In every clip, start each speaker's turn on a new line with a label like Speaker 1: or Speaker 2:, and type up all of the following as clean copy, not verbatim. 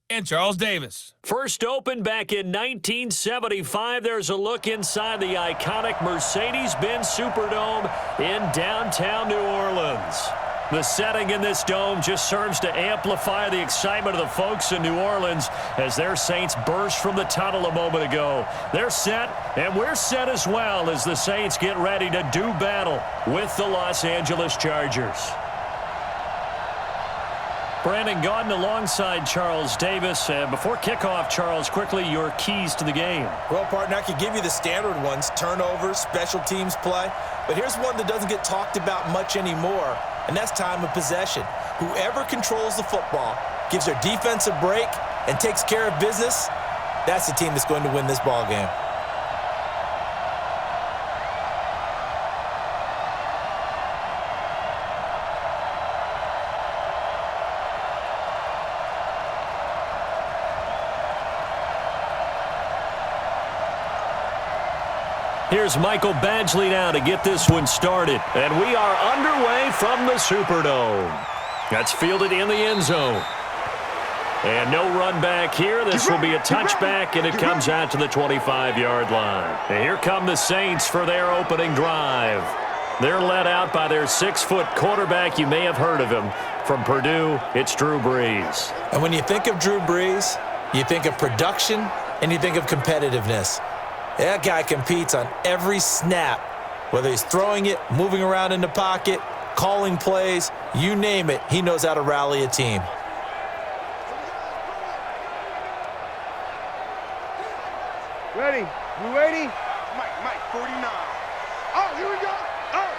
Speaker 1: And Charles Davis.
Speaker 2: First opened back in 1975. There's a look inside the iconic Mercedes-Benz Superdome in downtown New Orleans. The setting in this dome just serves to amplify the excitement of the folks in New Orleans as their Saints burst from the tunnel a moment ago. They're set, and we're set as well as the Saints get ready to do battle with the Los Angeles Chargers. Brandon Gaudin alongside Charles Davis. Before kickoff, Charles, quickly your keys to the game.
Speaker 3: Well, partner, I could give you the standard ones, turnovers, special teams play. But here's one that doesn't get talked about much anymore, and that's time of possession. Whoever controls the football, gives their defense a break, and takes care of business, that's the team that's going to win this ball game.
Speaker 2: Here's Michael Badgley now to get this one started. And we are underway from the Superdome. That's fielded in the end zone. And no run back here. This will be a touchback, and it comes out to the 25-yard line. And here come the Saints for their opening drive. They're led out by their 6-foot quarterback. You may have heard of him. From Purdue, it's Drew Brees.
Speaker 3: And when you think of Drew Brees, you think of production, and you think of competitiveness. That guy competes on every snap, whether he's throwing it, moving around in the pocket, calling plays, you name it, he knows how to rally a team.
Speaker 4: Ready? You ready? Mike, 49. Oh, here we go. Oh.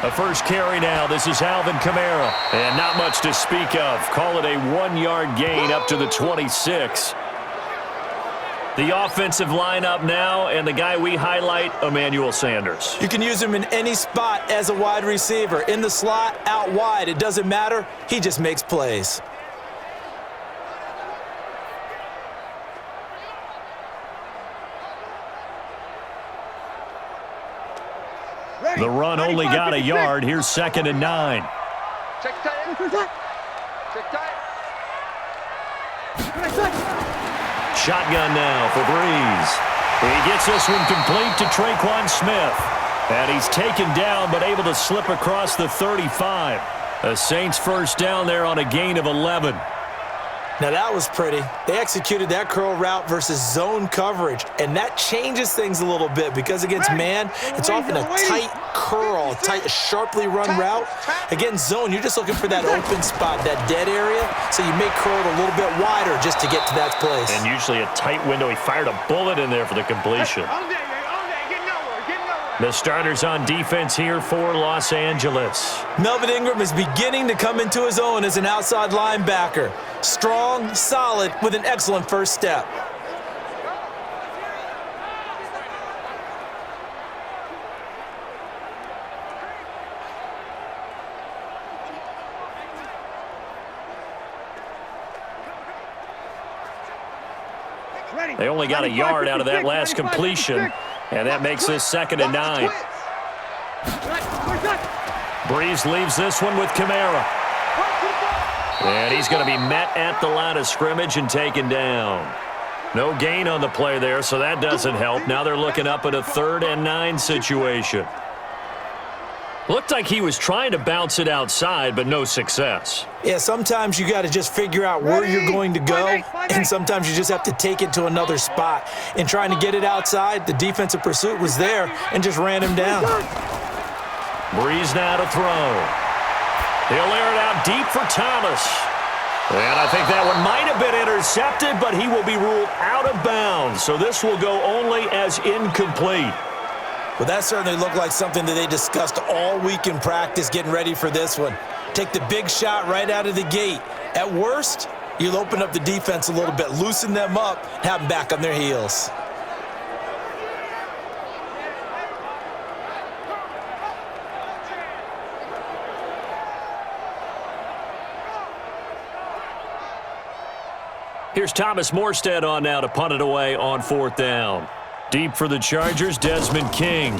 Speaker 2: A first carry now. This is Alvin Kamara. And not much to speak of. Call it a 1-yard gain up to the 26. The offensive lineup now, and the guy we highlight, Emmanuel Sanders.
Speaker 3: You can use him in any spot as a wide receiver. In the slot, out wide, it doesn't matter. He just makes plays.
Speaker 2: The run only got a yard. Here's 2nd and 9.
Speaker 4: Check tight. Check tight.
Speaker 2: Shotgun now for Brees. He gets this one complete to Traquan Smith. And he's taken down but able to slip across the 35. A Saints first down there on a gain of 11.
Speaker 3: Now that was pretty. They executed that curl route versus zone coverage, and that changes things a little bit because against man, it's often a tight curl, a sharply run route. Against zone, you're just looking for that open spot, that dead area, so you may curl it a little bit wider just to get to that place.
Speaker 2: And usually a tight window. He fired a bullet in there for the completion. The starters on defense here for Los Angeles.
Speaker 3: Melvin Ingram is beginning to come into his own as an outside linebacker. Strong, solid, with an excellent first step.
Speaker 2: They only got a yard out of that last completion. And that makes this 2nd and 9. Brees leaves this one with Kamara. And he's going to be met at the line of scrimmage and taken down. No gain on the play there, so that doesn't help. Now they're looking up at a 3rd and 9 situation. Looked like he was trying to bounce it outside, but no success.
Speaker 3: Yeah, sometimes you got to just figure out where you're going to go, and sometimes you just have to take it to another spot. In trying to get it outside, the defensive pursuit was there and just ran him down.
Speaker 2: Brees now to throw. He'll air it out deep for Thomas. And I think that one might have been intercepted, but he will be ruled out of bounds. So this will go only as incomplete.
Speaker 3: Well, that certainly looked like something that they discussed all week in practice getting ready for this one. Take the big shot right out of the gate. At worst, you'll open up the defense a little bit, loosen them up, have them back on their heels.
Speaker 2: Here's Thomas Morstead on now to punt it away on 4th down. Deep for the Chargers, Desmond King.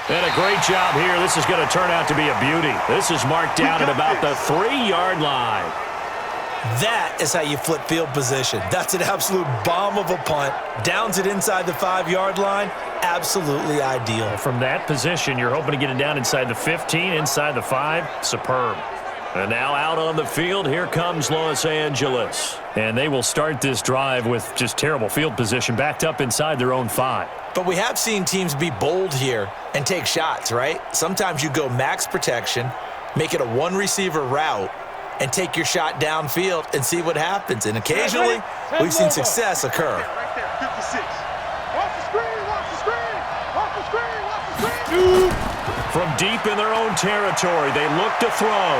Speaker 2: And And a great job here. This is going to turn out to be a beauty. This is marked down at about the 3-yard line.
Speaker 3: That is how you flip field position. That's an absolute bomb of a punt. Downs it inside the 5-yard line. Absolutely ideal.
Speaker 2: From that position, you're hoping to get it down inside the 15, inside the 5. Superb. And now out on the field, here comes Los Angeles. And they will start this drive with just terrible field position, backed up inside their own 5.
Speaker 3: But we have seen teams be bold here and take shots, right? Sometimes you go max protection, make it a one-receiver route, and take your shot downfield and see what happens. And occasionally, we've seen success occur.
Speaker 4: Right there, 56. Watch the screen, watch the screen, watch the screen, watch the screen.
Speaker 2: From deep in their own territory, they look to throw.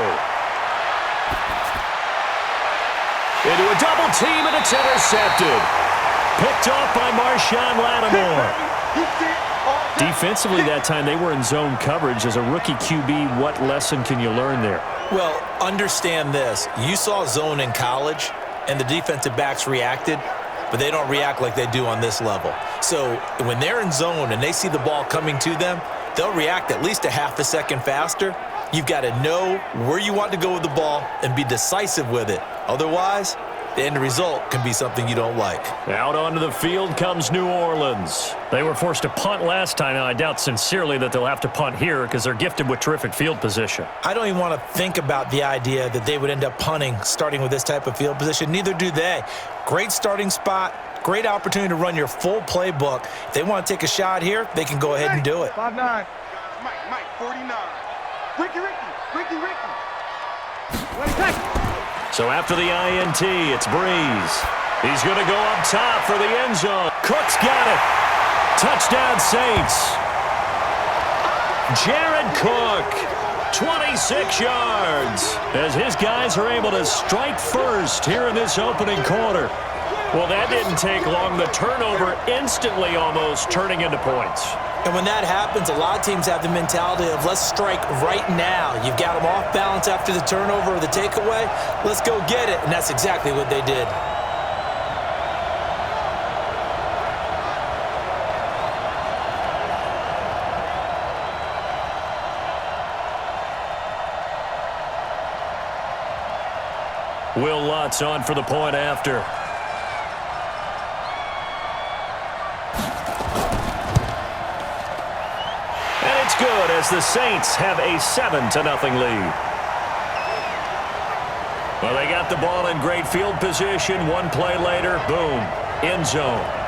Speaker 2: Into a double team, and it's intercepted. Picked off by Marshawn Lattimore. Defensively that time, they were in zone coverage. As a rookie QB, what lesson can you learn there?
Speaker 3: Well, understand this. You saw zone in college, and the defensive backs reacted, but they don't react like they do on this level. So when they're in zone and they see the ball coming to them, they'll react at least a half a second faster. You've got to know where you want to go with the ball and be decisive with it. Otherwise, the end result can be something you don't like.
Speaker 2: Out onto the field comes New Orleans. They were forced to punt last time. Now, I doubt sincerely that they'll have to punt here because they're gifted with terrific field position.
Speaker 3: I don't even want to think about the idea that they would end up punting starting with this type of field position. Neither do they. Great starting spot. Great opportunity to run your full playbook. If they want to take a shot here, they can go ahead and do it.
Speaker 4: 5-9. Mike, 49. Ricky.
Speaker 2: So after the INT, it's Breeze. He's going to go up top for the end zone. Cook's got it. Touchdown, Saints. Jared Cook, 26 yards, as his guys are able to strike first here in this opening quarter. Well, that didn't take long. The turnover instantly almost turning into points.
Speaker 3: And when that happens, a lot of teams have the mentality of let's strike right now. You've got them off balance after the turnover or the takeaway. Let's go get it. And that's exactly what they did.
Speaker 2: Will Lutz on for the point after. It's good as the Saints have a 7-0 lead. Well, they got the ball in great field position. One play later, boom, end zone.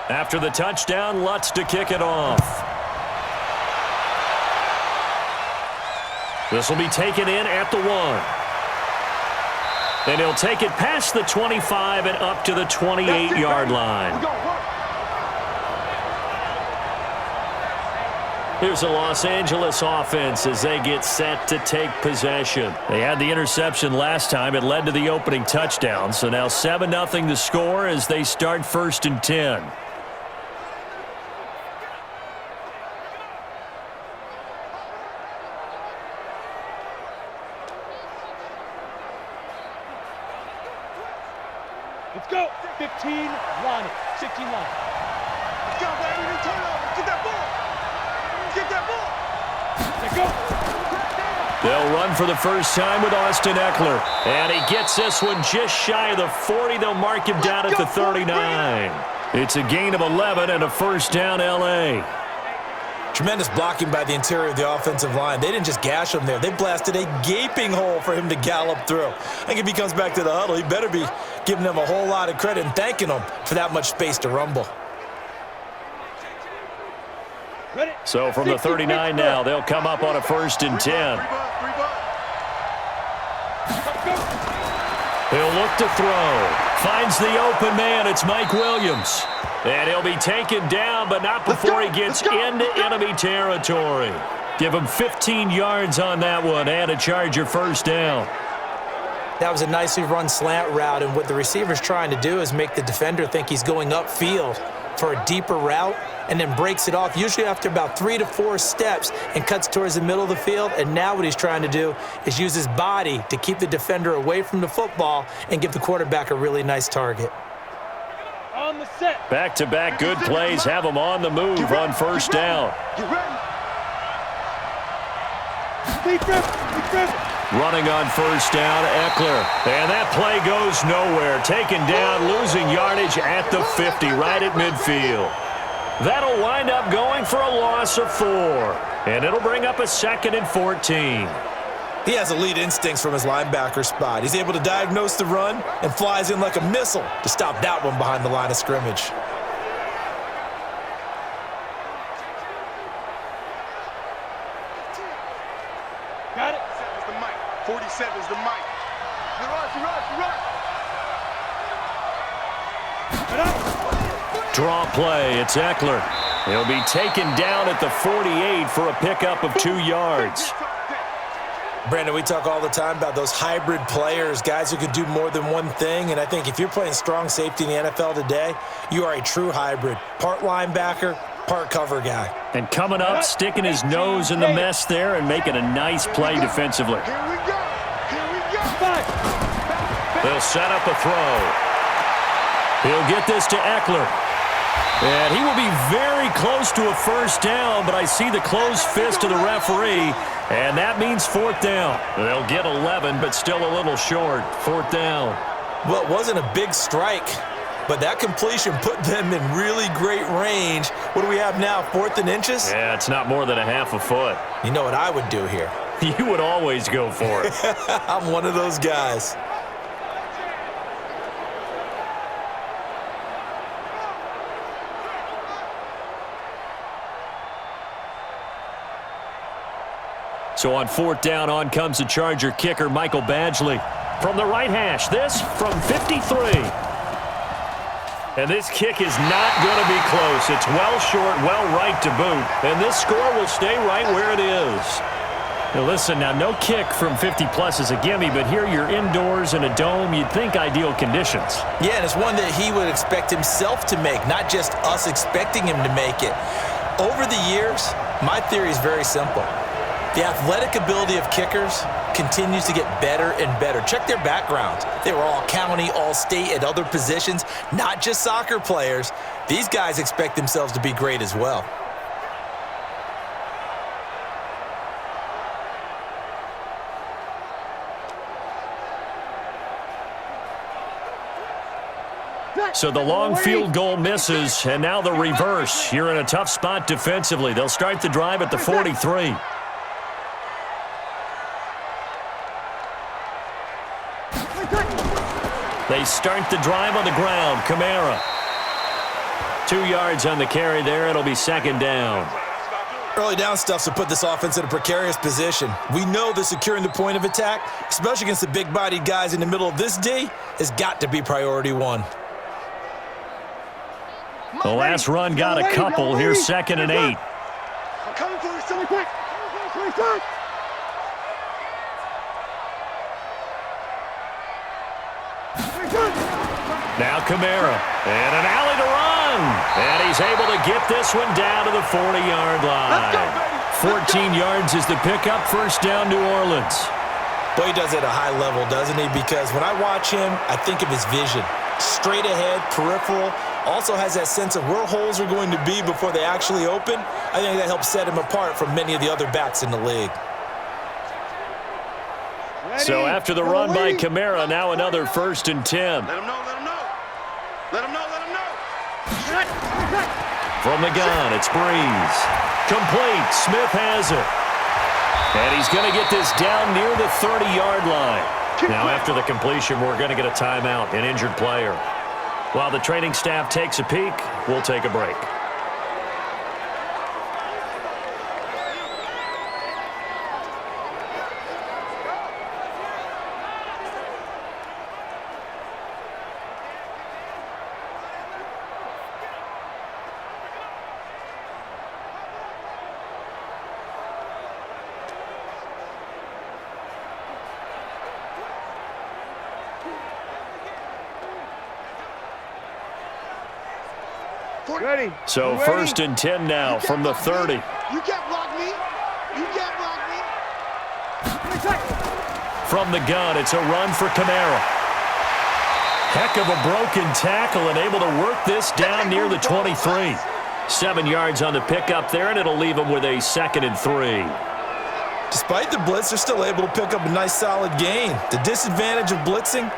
Speaker 2: After the touchdown, Lutz to kick it off. This will be taken in at the 1. And he'll take it past the 25 and up to the 28-yard line. Here's the Los Angeles offense as they get set to take possession. They had the interception last time. It led to the opening touchdown. So now 7-0 the score as they start 1st and 10.
Speaker 5: Let's go. 15 line. 16 line.
Speaker 4: Let's go, baby. New turnover. Get that ball. Get that ball.
Speaker 5: Let's go.
Speaker 2: They'll run for the first time with Austin Eckler. And he gets this one just shy of the 40. They'll mark him down at the 39. It's a gain of 11 and a first down, L.A.
Speaker 3: Tremendous blocking by the interior of the offensive line. They didn't just gash him there. They blasted a gaping hole for him to gallop through. I think if he comes back to the huddle, he better be giving them a whole lot of credit and thanking them for that much space to rumble.
Speaker 2: So from the 39 now, they'll come up on a 1st and 10. look to throw. Finds the open man. It's Mike Williams. And he'll be taken down, but not before he gets into enemy territory. Give him 15 yards on that one and a Charger first down.
Speaker 3: That was a nicely run slant route, and what the receiver's trying to do is make the defender think he's going upfield for a deeper route and then breaks it off, usually after about 3 to 4 steps, and cuts towards the middle of the field. And now what he's trying to do is use his body to keep the defender away from the football and give the quarterback a really nice target.
Speaker 5: On the set.
Speaker 2: Back-to-back good plays have him on the move on first down. Running on first down, Eckler. And that play goes nowhere. Taken down, losing yardage at the 50, right at midfield. That'll wind up going for a loss of 4. And it'll bring up a 2nd and 14.
Speaker 3: He has elite instincts from his linebacker spot. He's able to diagnose the run and flies in like a missile to stop that one behind the line of scrimmage.
Speaker 5: Got it.
Speaker 4: 47's the mic. 47's the mic.
Speaker 2: Draw play, it's Eckler. He'll be taken down at the 48 for a pickup of 2 yards.
Speaker 3: Brandon, we talk all the time about those hybrid players, guys who could do more than one thing, and I think if you're playing strong safety in the NFL today, you are a true hybrid. Part linebacker, part cover guy.
Speaker 2: And coming up, sticking his nose in the mess there and making a nice play defensively.
Speaker 4: Here we go. Here we go.
Speaker 2: They'll set up a throw. He'll get this to Eckler. And he will be very close to a first down, but I see the closed fist of the referee, and that means 4th down. They'll get 11, but still a little short. 4th down.
Speaker 3: Well, it wasn't a big strike, but that completion put them in really great range. What do we have now, 4th and inches?
Speaker 2: Yeah, it's not more than a half a foot.
Speaker 3: You know what I would do here?
Speaker 2: You would always go for it.
Speaker 3: I'm one of those guys.
Speaker 2: So on 4th down, on comes the Charger kicker, Michael Badgley. From the right hash, this from 53. And this kick is not going to be close. It's well short, well right to boot. And this score will stay right where it is. Now listen, now no kick from 50-plus is a gimme, but here you're indoors in a dome. You'd think ideal conditions.
Speaker 3: Yeah, and it's one that he would expect himself to make, not just us expecting him to make it. Over the years, my theory is very simple. The athletic ability of kickers continues to get better and better. Check their backgrounds. They were all county, all state, at other positions, not just soccer players. These guys expect themselves to be great as well.
Speaker 2: So the long field goal misses, and now the reverse. You're in a tough spot defensively. They'll start the drive at the 43. They start the drive on the ground. Kamara. 2 yards on the carry there. It'll be 2nd down.
Speaker 3: Early down stuff to put this offense in a precarious position. We know that securing the point of attack, especially against the big-bodied guys in the middle of this D, has got to be priority 1.
Speaker 2: The last run got a couple. Here's 2nd and 8.
Speaker 4: I'm coming for you, somebody quick.
Speaker 2: Now Kamara, and an alley to run. And he's able to get this one down to the 40-yard line. 14 yards is the pickup, first down, New Orleans.
Speaker 3: Boy, he does it at a high level, doesn't he? Because when I watch him, I think of his vision. Straight ahead, peripheral, also has that sense of where holes are going to be before they actually open. I think that helps set him apart from many of the other backs in the league.
Speaker 2: So after the run by Kamara, now another 1st and 10.
Speaker 4: Let him know, let him know. Let him know, let him know.
Speaker 2: From the gun, it's Breeze. Complete, Smith has it. And he's going to get this down near the 30-yard line. Now after the completion, we're going to get a timeout, an injured player. While the training staff takes a peek, we'll take a break.
Speaker 4: Ready.
Speaker 2: So
Speaker 4: You ready?
Speaker 2: 1st and 10 now from the 30.
Speaker 4: You can't block me. You can't block me.
Speaker 2: From the gun, it's a run for Kamara. Heck of a broken tackle and able to work this down near the 23. 7 yards on the pickup there, and it'll leave him with a 2nd and 3.
Speaker 3: Despite the blitz, they're still able to pick up a nice solid gain. The disadvantage of blitzing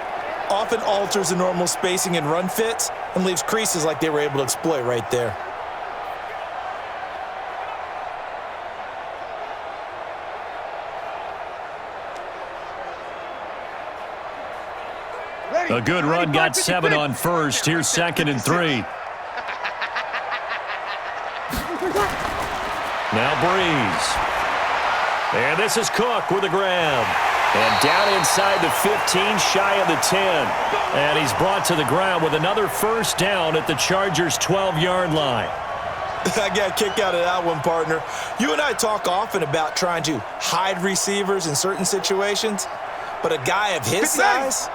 Speaker 3: often alters the normal spacing and run fits and leaves creases like they were able to exploit right there.
Speaker 4: Ready.
Speaker 2: A good run got 7 on 1st. Here's 2nd and 3. Now Breeze. And this is Cook with a grab. And down inside the 15, shy of the 10. And he's brought to the ground with another 1st down at the Chargers' 12-yard line.
Speaker 3: I got a kick out of that one, partner. You and I talk often about trying to hide receivers in certain situations, but a guy of his size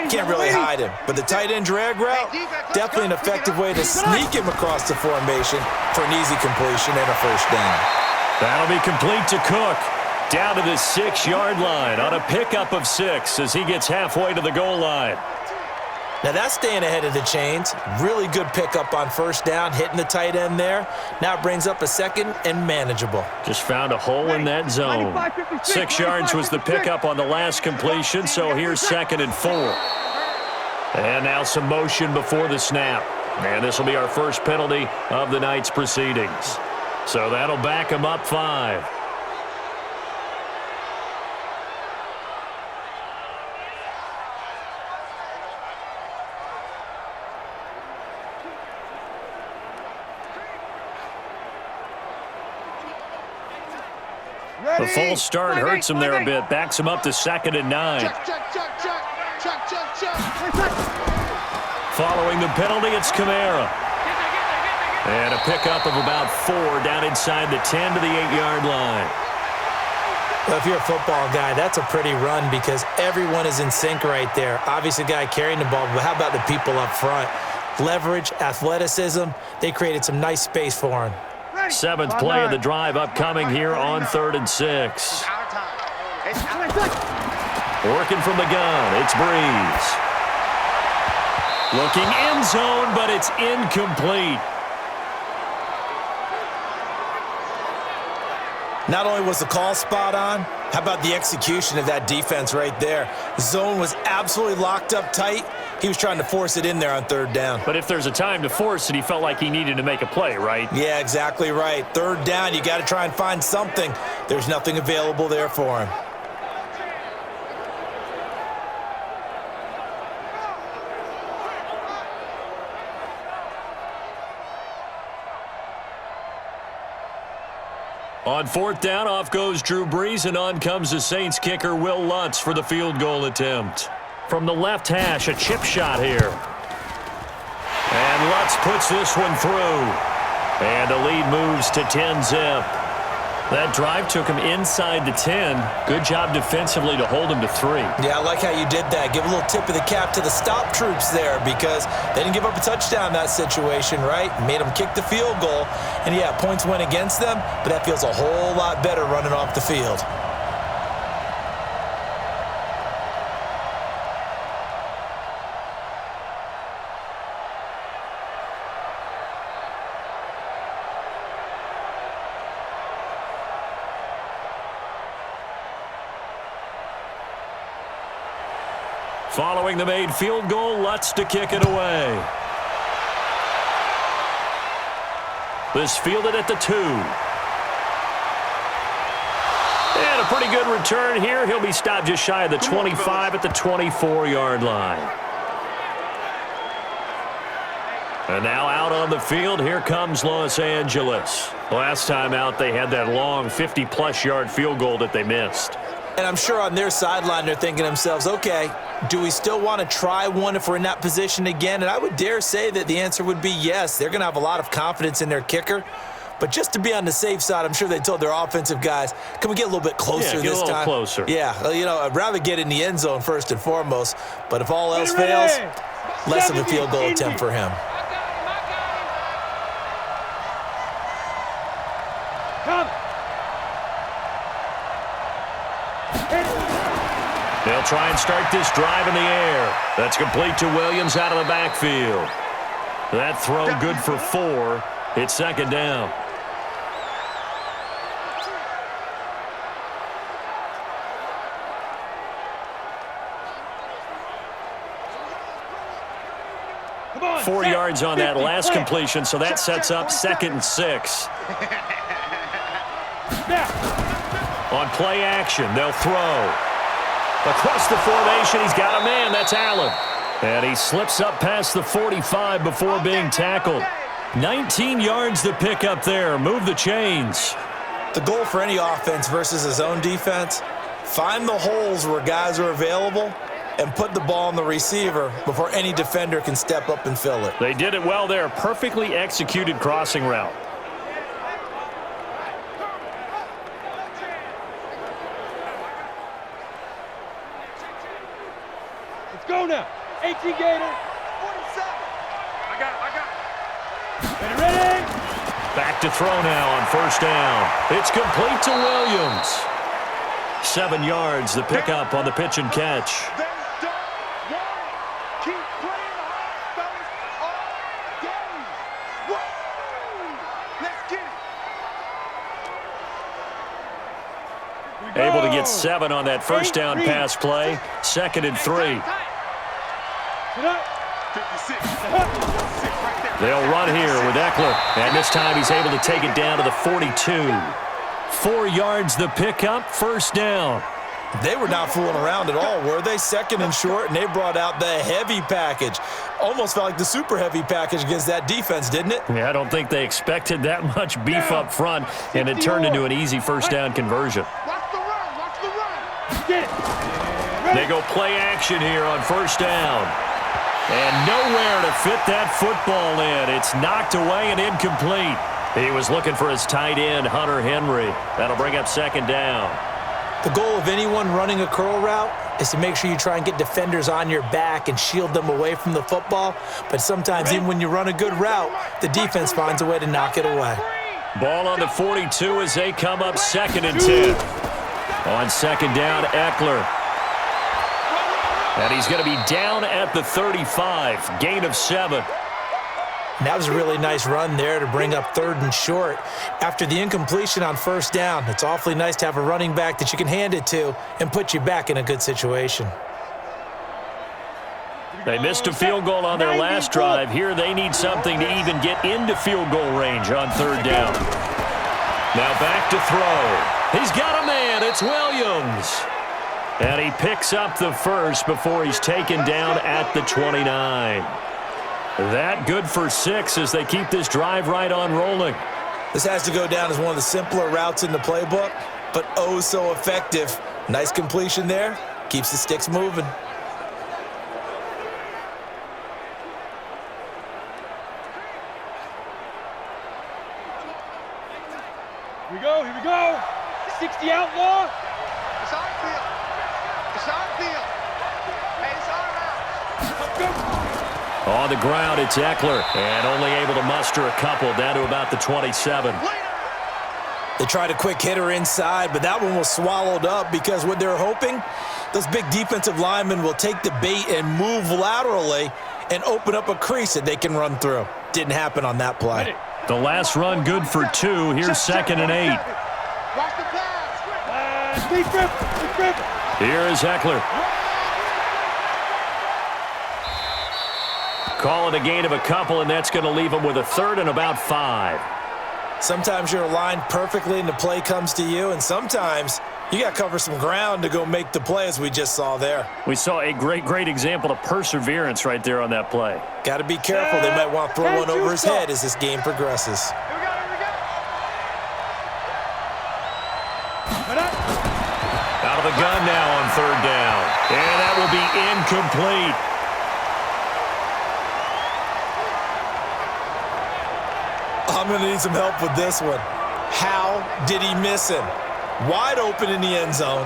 Speaker 3: can't really hide him. But the tight end drag route, definitely an effective way to sneak him across the formation for an easy completion and a 1st down.
Speaker 2: That'll be complete to Cook. Down to the 6-yard line on a pickup of 6 as he gets halfway to the goal line.
Speaker 3: Now that's staying ahead of the chains. Really good pickup on 1st down, hitting the tight end there. Now it brings up a 2nd and manageable.
Speaker 2: Just found a hole in that zone. 6 yards was the pickup on the last completion, so here's 2nd and 4. And now some motion before the snap. And this will be our first penalty of the night's proceedings. So that'll back him up 5. The false start hurts him there a bit. Backs him up to 2nd and 9. Following the penalty, it's Kamara. And a pickup of about 4 down inside the 10 to the 8-yard line.
Speaker 3: Well, if you're a football guy, that's a pretty run because everyone is in sync right there. Obviously, the guy carrying the ball, but how about the people up front? Leverage, athleticism, they created some nice space for him.
Speaker 2: 7th play of the drive upcoming here on 3rd and 6. Working from the gun, it's Breeze. Looking end zone, but it's incomplete.
Speaker 3: Not only was the call spot on, how about the execution of that defense right there? The zone was absolutely locked up tight. He was trying to force it in there on 3rd down.
Speaker 2: But if there's a time to force it, he felt like he needed to make a play, right?
Speaker 3: Yeah, exactly right. 3rd down, you got to try and find something. There's nothing available there for him.
Speaker 2: On 4th down, off goes Drew Brees, and on comes the Saints kicker, Will Lutz, for the field goal attempt. From the left hash, a chip shot here. And Lutz puts this one through. And the lead moves to 10-zip. That drive took him inside the 10. Good job defensively to hold him to 3.
Speaker 3: Yeah, I like how you did that. Give a little tip of the cap to the stop troops there because they didn't give up a touchdown in that situation, right? Made them kick the field goal. And, yeah, points went against them, but that feels a whole lot better running off the field.
Speaker 2: Following the made field goal, Lutz to kick it away. This fielded at the 2. And a pretty good return here. He'll be stopped just shy of the 25 at the 24-yard line. And now out on the field, here comes Los Angeles. Last time out, they had that long 50-plus yard field goal that they missed.
Speaker 3: And I'm sure on their sideline, they're thinking to themselves, okay, do we still want to try one if we're in that position again? And I would dare say that the answer would be yes. They're going to have a lot of confidence in their kicker. But just to be on the safe side, I'm sure they told their offensive guys, can we get a little bit closer this time?
Speaker 2: Get a little closer.
Speaker 3: Yeah, you know, I'd rather get in the end zone first and foremost. But if all else fails, less of a field goal attempt for him.
Speaker 2: They'll try and start this drive in the air. That's complete to Williams out of the backfield. That throw good for 4. It's second down.
Speaker 5: Come on,
Speaker 2: 4
Speaker 5: set.
Speaker 2: yards on that
Speaker 5: 50,
Speaker 2: last
Speaker 5: plant.
Speaker 2: completion, so that sets up 2nd and 6.
Speaker 5: Snap.
Speaker 2: On play action, they'll throw. Across the formation, he's got a man. That's Allen. And he slips up past the 45 before being tackled. 19 yards to pick up there. Move the chains.
Speaker 3: The goal for any offense versus his own defense, find the holes where guys are available and put the ball on the receiver before any defender can step up and fill it.
Speaker 2: They did it well there. Perfectly executed crossing route.
Speaker 5: Let's go now. 18 Gator.
Speaker 4: 47. I got it.
Speaker 5: Ready?
Speaker 2: Back to throw now on first down. It's complete to Williams. 7 yards, the pickup on the pitch and catch.
Speaker 4: They don't want it. Keep playing hard, fellas, all game. Woo! Let's get it.
Speaker 2: Able to get 7 on that first down pass play. 2nd and 3.
Speaker 5: Sit up.
Speaker 4: 56. 6 right there.
Speaker 2: They'll run here with Eckler. And this time he's able to take it down to the 42. 4 yards the pickup, first down.
Speaker 3: They were not fooling around at all, were they? 2nd and short, and they brought out the heavy package. Almost felt like the super heavy package against that defense, didn't it?
Speaker 2: Yeah, I don't think they expected that much beef up front, and it turned into an easy first down conversion.
Speaker 4: Watch the run. Watch the run.
Speaker 5: Get it.
Speaker 2: They go play action here on first down. And nowhere to fit that football in. It's knocked away and incomplete. He was looking for his tight end, Hunter Henry. That'll bring up 2nd down.
Speaker 3: The goal of anyone running a curl route is to make sure you try and get defenders on your back and shield them away from the football. But sometimes even when you run a good route, the defense finds a way to knock it away.
Speaker 2: Ball on the 42 as they come up 2nd and 10. On 2nd down, Eckler. And he's going to be down at the 35. Gain of 7.
Speaker 3: And that was a really nice run there to bring up 3rd and short. After the incompletion on first down, it's awfully nice to have a running back that you can hand it to and put you back in a good situation.
Speaker 2: They missed a field goal on their last drive. Here they need something to even get into field goal range on 3rd down. Now back to throw. He's got a man. It's Williams. And he picks up the first before he's taken down at the 29. That good for 6 as they keep this drive right on rolling.
Speaker 3: This has to go down as one of the simpler routes in the playbook, but oh so effective. Nice completion there. Keeps the sticks moving.
Speaker 5: Here we go. 60 outlaw.
Speaker 4: It's on field. It's on field. Hey, it's on out.
Speaker 5: Let's go.
Speaker 2: On the ground, it's Eckler, and only able to muster a couple down to about the 27.
Speaker 3: They tried a quick hitter inside, but that one was swallowed up because what they're hoping, those big defensive linemen will take the bait and move laterally and open up a crease that they can run through. Didn't happen on that play.
Speaker 2: The last run good for 2. Here's 2nd and 8.
Speaker 4: Watch the pass.
Speaker 5: Deep grip.
Speaker 2: Here is Eckler. Calling a gain of a couple, and that's going to leave him with a 3rd and about 5.
Speaker 3: Sometimes you're aligned perfectly and the play comes to you, and sometimes you got to cover some ground to go make the play, as we just saw there.
Speaker 2: We saw a great example of perseverance right there on that play.
Speaker 3: Got to be careful. They might want to throw one over his head as this game progresses.
Speaker 4: Here we go.
Speaker 2: Out of the gun now on 3rd down. And that will be incomplete.
Speaker 3: I'm going to need some help with this one. How did he miss him? Wide open in the end zone.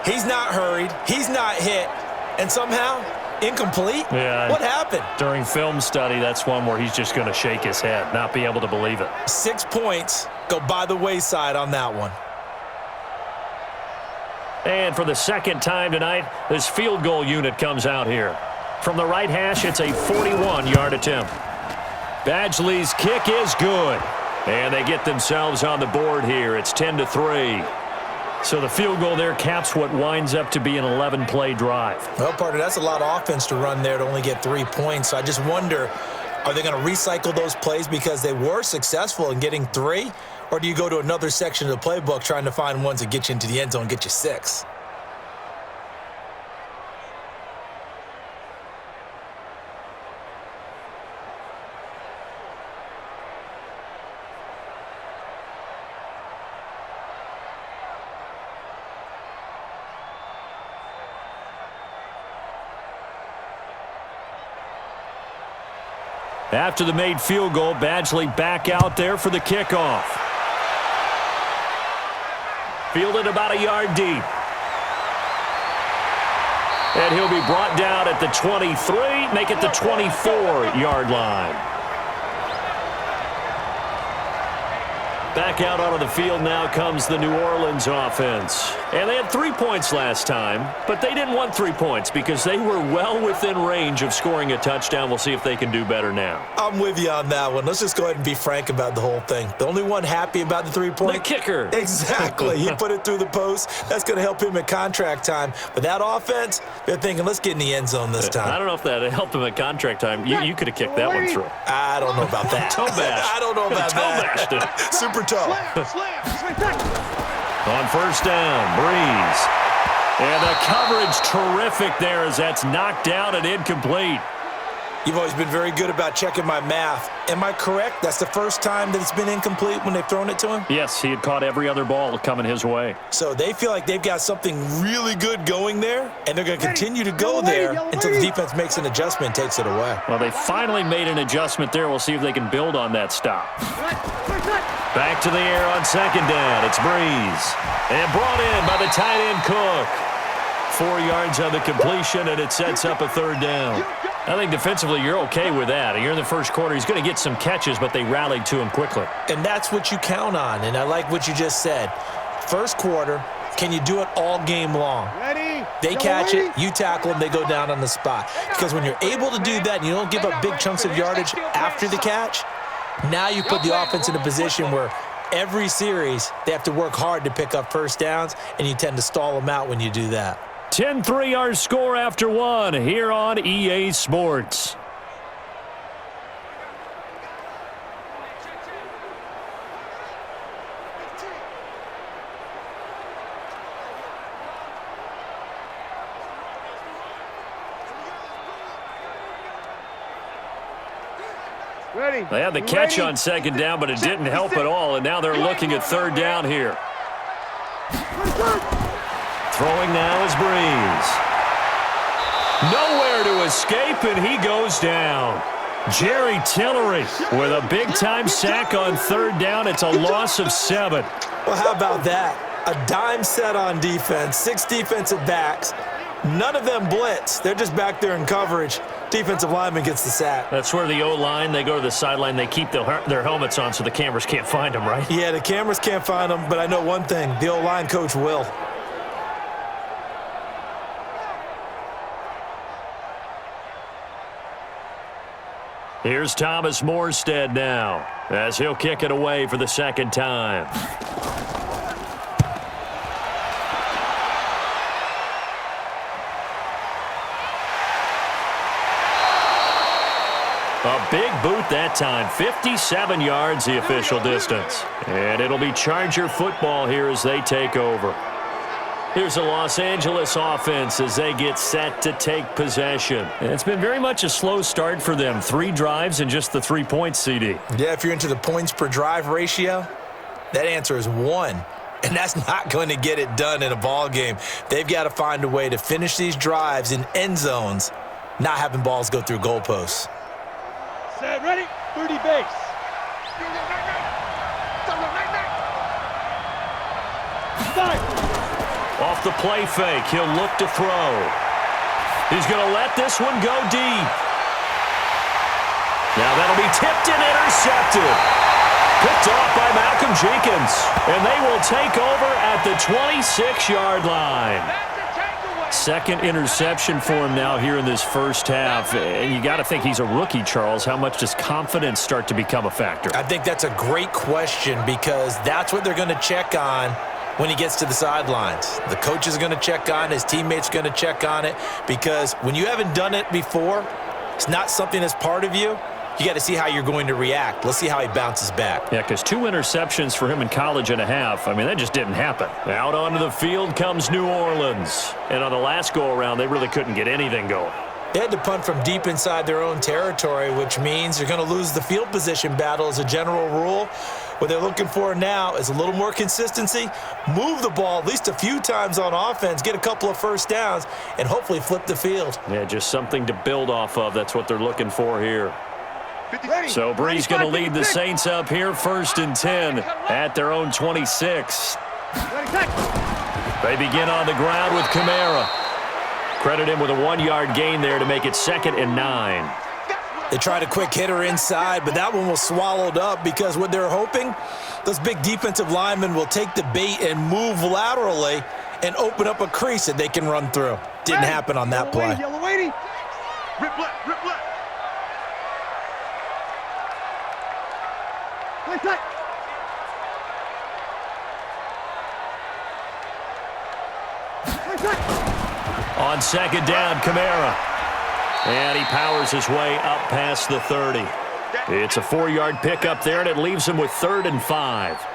Speaker 3: He's not hurried. He's not hit. And somehow, incomplete?
Speaker 2: Yeah.
Speaker 3: What happened?
Speaker 2: During film study, that's one where he's just going to shake his head, not be able to believe it.
Speaker 3: 6 points go by the wayside on that one.
Speaker 2: And for the second time tonight, this field goal unit comes out here. From the right hash, it's a 41-yard attempt. Badgley's kick is good. And they get themselves on the board here. It's 10-3. So the field goal there caps what winds up to be an 11-play drive.
Speaker 3: Well, partner, that's a lot of offense to run there to only get 3 points. So I just wonder, are they going to recycle those plays because they were successful in getting 3? Or do you go to another section of the playbook trying to find ones that get you into the end zone and get you 6?
Speaker 2: After the made field goal, Badgley back out there for the kickoff. Fielded about a yard deep. And he'll be brought down at the 23, make it the 24-yard line. Back out onto the field now comes the New Orleans offense. And they had 3 points last time, but they didn't want 3 points because they were well within range of scoring a touchdown. We'll see if they can do better now.
Speaker 3: I'm with you on that one. Let's just go ahead and be frank about the whole thing. The only one happy about the 3-point?
Speaker 2: The kicker.
Speaker 3: Exactly. He put it through the post. That's going to help him at contract time. But that offense, they're thinking, let's get in the end zone this time.
Speaker 2: I don't know if that helped him at contract time. You could have kicked that one through.
Speaker 3: I don't know about that.
Speaker 2: Toe bash.
Speaker 3: I don't know about that.
Speaker 2: Toe bashed it.
Speaker 3: Super toe.
Speaker 2: On first down, Breeze. And the coverage terrific there as that's knocked down and incomplete.
Speaker 3: You've always been very good about checking my math. Am I correct? That's the first time that it's been incomplete when they've thrown it to him?
Speaker 2: Yes, he had caught every other ball coming his way.
Speaker 3: So they feel like they've got something really good going there, and they're going to continue to go there until the defense makes an adjustment and takes it away.
Speaker 2: Well, they finally made an adjustment there. We'll see if they can build on that stop. Back to the air on second down. It's Breeze. And brought in by the tight end Cook. 4 yards on the completion, and it sets up a third down. I think defensively you're okay with that. You're in the first quarter. He's going to get some catches, but they rallied to him quickly.
Speaker 3: And that's what you count on, and I like what you just said. First quarter, can you do it all game long? They catch it, you tackle them, they go down on the spot. Because when you're able to do that and you don't give up big chunks of yardage after the catch, now you put the offense in a position where every series they have to work hard to pick up first downs, and you tend to stall them out when you do that.
Speaker 2: 10-3 our score after one here on EA Sports. They had the catch on second down, but it didn't help at all, and now they're looking at third down here. Throwing now is Breeze. Nowhere to escape, and he goes down. Jerry Tillery with a big-time sack on third down. It's a loss of 7.
Speaker 3: Well, how about that? A dime set on defense, 6 defensive backs. None of them blitz. They're just back there in coverage. Defensive lineman gets the sack.
Speaker 2: That's where the O-line, they go to the sideline, they keep their helmets on so the cameras can't find them, right?
Speaker 3: Yeah, the cameras can't find them, but I know one thing. The O-line coach will.
Speaker 2: Here's Thomas Morstead now as he'll kick it away for the second time. A big boot that time. 57 yards the official distance. And it'll be Charger football here as they take over. Here's the Los Angeles offense as they get set to take possession. And it's been very much a slow start for them. 3 drives and just the 3 points, CD.
Speaker 3: Yeah, if you're into the points per drive ratio, that answer is 1. And that's not going to get it done in a ball game. They've got to find a way to finish these drives in end zones, not having balls go through goalposts.
Speaker 5: Set, ready, 30 base.
Speaker 2: Off the play fake, he'll look to throw. He's going to let this one go deep. Now that'll be tipped and intercepted. Picked off by Malcolm Jenkins. And they will take over at the 26-yard line. Second interception for him now here in this first half. And you got to think he's a rookie, Charles. How much does confidence start to become a factor?
Speaker 3: I think that's a great question because that's what they're going to check on when he gets to the sidelines. The coach is going to check on it. His teammates are going to check on it because when you haven't done it before, it's not something that's part of you. You got to see how you're going to react. Let's see how he bounces back.
Speaker 2: Yeah, because 2 interceptions for him in college and a half. I mean, that just didn't happen. Out onto the field comes New Orleans. And on the last go-around, they really couldn't get anything going.
Speaker 3: They had to punt from deep inside their own territory, which means you're going to lose the field position battle as a general rule. What they're looking for now is a little more consistency, move the ball at least a few times on offense, get a couple of first downs, and hopefully flip the field.
Speaker 2: Yeah, just something to build off of. That's what they're looking for here. So Bree's going to lead the Saints up here, 1st and 10 at their own 26. They begin on the ground with Kamara. Credit him with a 1-yard gain there to make it 2nd and 9.
Speaker 3: They tried a quick hitter inside, but that one was swallowed up because what they're hoping, those big defensive linemen will take the bait and move laterally and open up a crease that they can run through. Didn't happen on that play.
Speaker 4: Yellow lady. Rip left, rip left.
Speaker 2: On 2nd down, Kamara. And he powers his way up past the 30. It's a 4-yard pickup there, and it leaves him with 3rd and 5.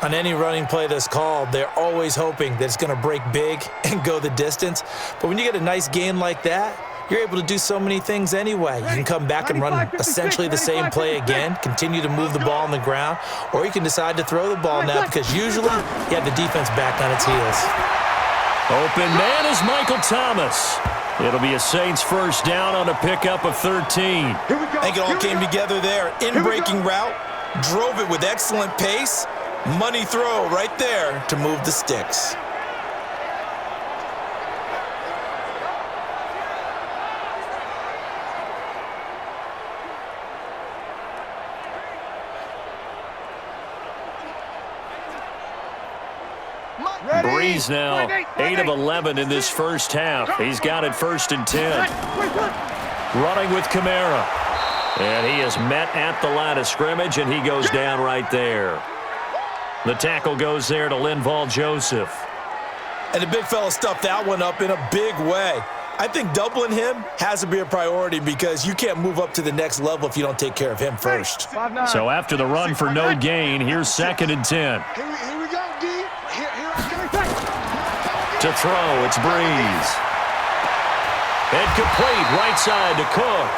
Speaker 3: On any running play that's called, they're always hoping that it's going to break big and go the distance. But when you get a nice gain like that, you're able to do so many things anyway. You can come back and run essentially the same play again, continue to move the ball on the ground, or you can decide to throw the ball now because usually you have the defense back on its heels.
Speaker 2: Open man is Michael Thomas. It'll be a Saints first down on a pickup of 13.
Speaker 3: I think it all came together there. In-breaking route, drove it with excellent pace. Money throw right there to move the sticks.
Speaker 2: Breeze now, 8 of 11 in this first half. He's got it 1st and 10. Running with Kamara. And he is met at the line of scrimmage, and he goes down right there. The tackle goes there to Linval Joseph.
Speaker 3: And the big fella stuffed that one up in a big way. I think doubling him has to be a priority because you can't move up to the next level if you don't take care of him first.
Speaker 2: So after the run for no gain, here's 2nd and 10.
Speaker 4: Here we go, D. Here I come.
Speaker 2: To throw, it's Breeze. And complete right side to Cook.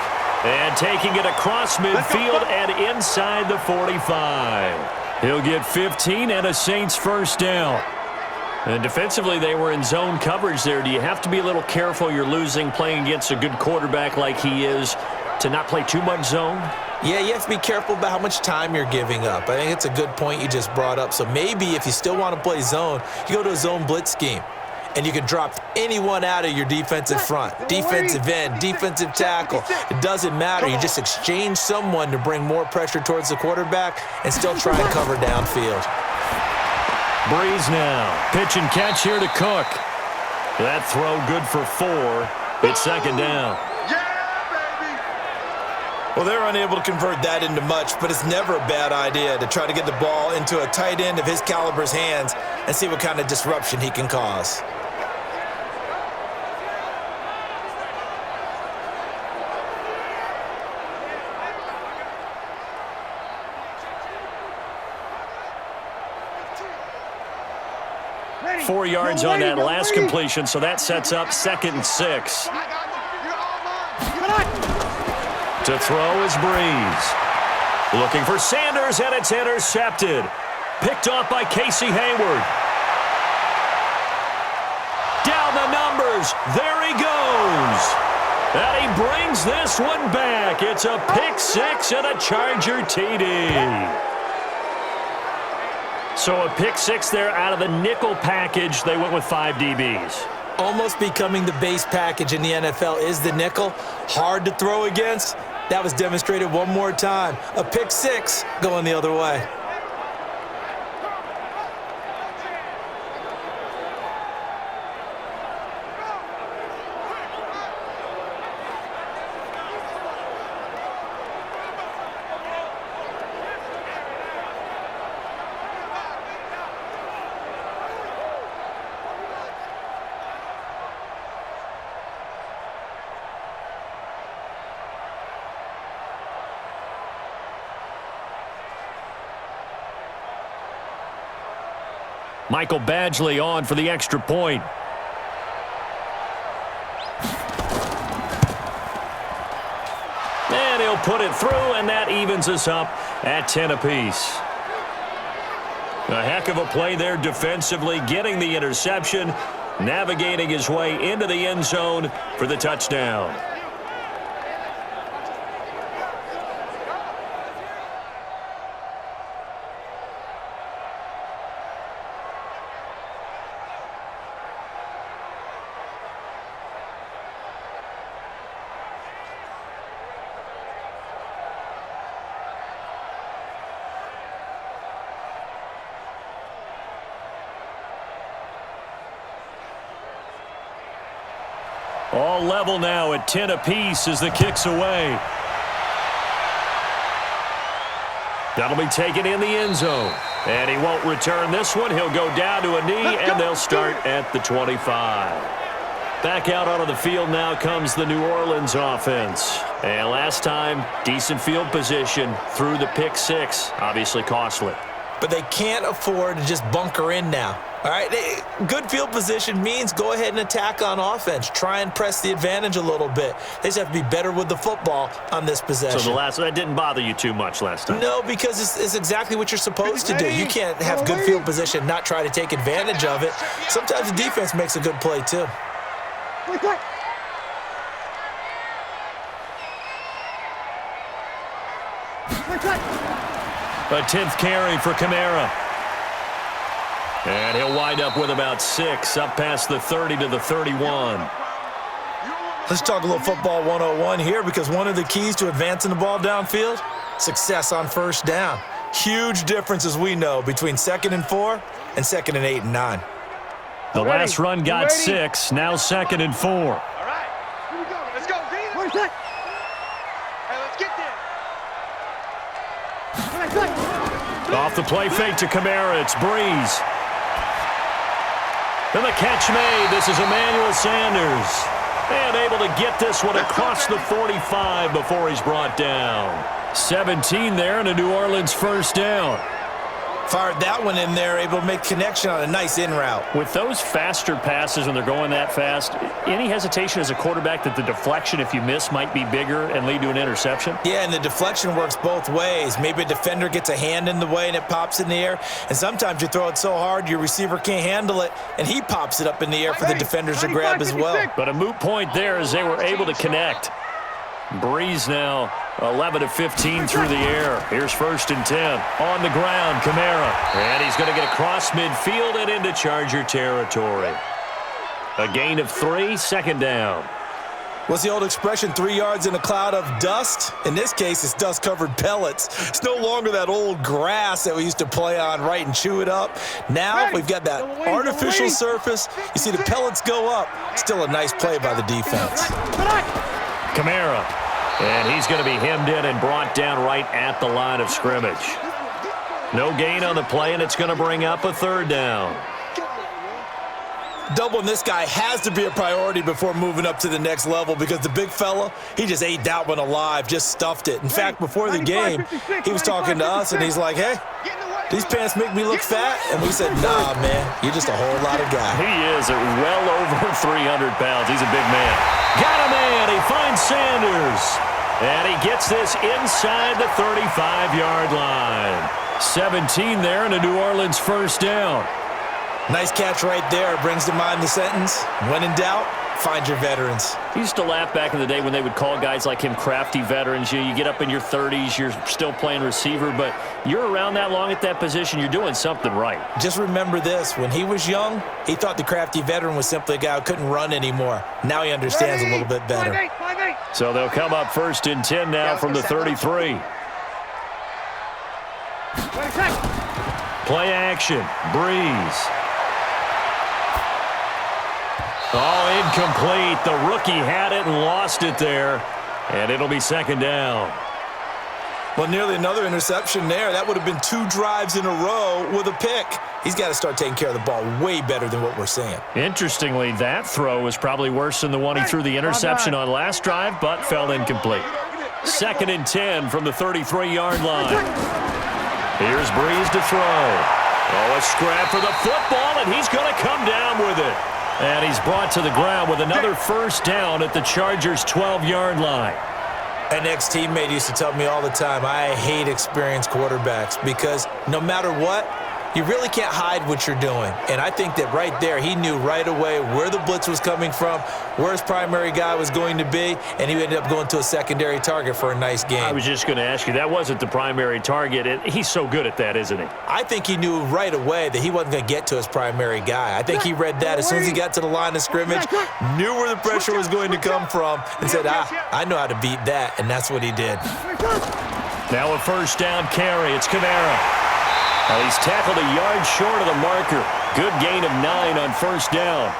Speaker 2: And taking it across midfield and inside the 45. He'll get 15 and a Saints first down. And defensively, they were in zone coverage there. Do you have to be a little careful you're losing playing against a good quarterback like he is to not play too much zone?
Speaker 3: Yeah, you have to be careful about how much time you're giving up. I think it's a good point you just brought up. So maybe if you still want to play zone, you go to a zone blitz scheme. And you can drop anyone out of your defensive front. Defensive end, defensive tackle. It doesn't matter. You just exchange someone to bring more pressure towards the quarterback and still try and cover downfield.
Speaker 2: Breeze now. Pitch and catch here to Cook. That throw good for 4. It's 2nd down.
Speaker 3: Well, they're unable to convert that into much, but it's never a bad idea to try to get the ball into a tight end of his caliber's hands and see what kind of disruption he can cause.
Speaker 4: Ready.
Speaker 2: 4 yards on that last completion, so that sets up 2nd and 6. To throw is Breeze. Looking for Sanders, and it's intercepted. Picked off by Casey Hayward. Down the numbers. There he goes. And he brings this one back. It's a pick 6 and a Charger TD. So a pick 6 there out of the nickel package. They went with 5 DBs.
Speaker 3: Almost becoming the base package in the NFL is the nickel. Hard to throw against, That was demonstrated one more time. A pick six going the other way.
Speaker 2: Michael Badgley on for the extra point. And he'll put it through, and that evens us up at 10 apiece. A heck of a play there defensively, getting the interception, navigating his way into the end zone for the touchdown. All level now at 10 apiece as the kick's away. That'll be taken in the end zone. And he won't return this one. He'll go down to a knee, and they'll start at the 25. Back out onto the field now comes the New Orleans offense. And last time, decent field position through the pick six. Obviously costly.
Speaker 3: But they can't afford to just bunker in now. All right, good field position means go ahead and attack on offense. Try and press the advantage a little bit. They just have to be better with the football on this possession.
Speaker 2: So that didn't bother you too much last time?
Speaker 3: No, because it's exactly what you're supposed to do. You can't have good field position, not try to take advantage of it. Sometimes the defense makes a good play too.
Speaker 2: A 10th carry for Kamara. And he'll wind up with about 6, up past the 30 to the 31.
Speaker 3: Let's talk a little football 101 here, because one of the keys to advancing the ball downfield, success on first down. Huge difference, as we know, between 2nd and 4 and 2nd and 8 and 9.
Speaker 2: The last run got 6, now 2nd and 4.
Speaker 4: All right, here we go. Let's go. Where's that? Hey, let's get there.
Speaker 2: Off the play fake to Kamara, it's Breeze. And the catch made. This is Emmanuel Sanders. And able to get this one across the 45 before he's brought down. 17 there and a New Orleans first down.
Speaker 3: Fired that one in there, able to make connection on a nice in route.
Speaker 2: With those faster passes when they're going that fast, any hesitation as a quarterback that the deflection, if you miss, might be bigger and lead to an interception?
Speaker 3: Yeah, and the deflection works both ways. Maybe a defender gets a hand in the way and it pops in the air. And sometimes you throw it so hard your receiver can't handle it, and he pops it up in the air for the defenders to grab as well.
Speaker 2: But a moot point there as they were able to connect. Breeze now 11 of 15 through the air. Here's 1st and 10. On the ground, Kamara. And he's going to get across midfield and into Charger territory. A gain of 3, 2nd down.
Speaker 3: What's the old expression, 3 yards in a cloud of dust? In this case, it's dust-covered pellets. It's no longer that old grass that we used to play on, right, and chew it up. Now we've got that artificial surface. You see the pellets go up. Still a nice play by the defense.
Speaker 2: Kamara. And he's going to be hemmed in and brought down right at the line of scrimmage. No gain on the play, and it's going to bring up a 3rd down.
Speaker 3: Doubling this guy has to be a priority before moving up to the next level, because the big fella, he just ate that one alive, just stuffed it. In fact, before the game, he was talking to us, and he's like, hey, these pants make me look fat. And we said, nah, man, you're just a whole lot of guy.
Speaker 2: He is at well over 300 pounds. He's a big man. Got a man. He finds Sanders. And he gets this inside the 35-yard line. 17 there and a New Orleans first down.
Speaker 3: Nice catch right there. Brings to mind the sentence, when in doubt, find your veterans.
Speaker 2: I used to laugh back in the day when they would call guys like him crafty veterans. You get up in your 30s, you're still playing receiver, but you're around that long at that position, you're doing something right.
Speaker 3: Just remember this. When he was young, he thought the crafty veteran was simply a guy who couldn't run anymore. Now he understands a little bit better.
Speaker 4: 5-8.
Speaker 2: So they'll come up 1st and 10 now from the 33. Play action. Breeze. Oh, incomplete. The rookie had it and lost it there. And it'll be 2nd down.
Speaker 3: Well, nearly another interception there. That would have been 2 drives in a row with a pick. He's got to start taking care of the ball way better than what we're seeing.
Speaker 2: Interestingly, that throw was probably worse than the one he threw the interception on last drive, but fell incomplete. 2nd and 10 from the 33-yard line. Here's Breeze to throw. Oh, a scrap for the football, and he's going to come down with it. And he's brought to the ground with another 1st down at the Chargers' 12-yard line.
Speaker 3: An ex-teammate used to tell me all the time, I hate experienced quarterbacks because no matter what, you really can't hide what you're doing. And I think that right there, he knew right away where the blitz was coming from, where his primary guy was going to be, and he ended up going to a secondary target for a nice game.
Speaker 2: I was just going to ask you, that wasn't the primary target. And he's so good at that, isn't he?
Speaker 3: I think he knew right away that he wasn't going to get to his primary guy. I think he read that as soon as he got to the line of scrimmage, knew where the pressure was going to come from, and said, I know how to beat that, and that's what he did.
Speaker 2: Now a 1st down carry. It's Kamara. Well, he's tackled a yard short of the marker. Good gain of 9 on 1st down.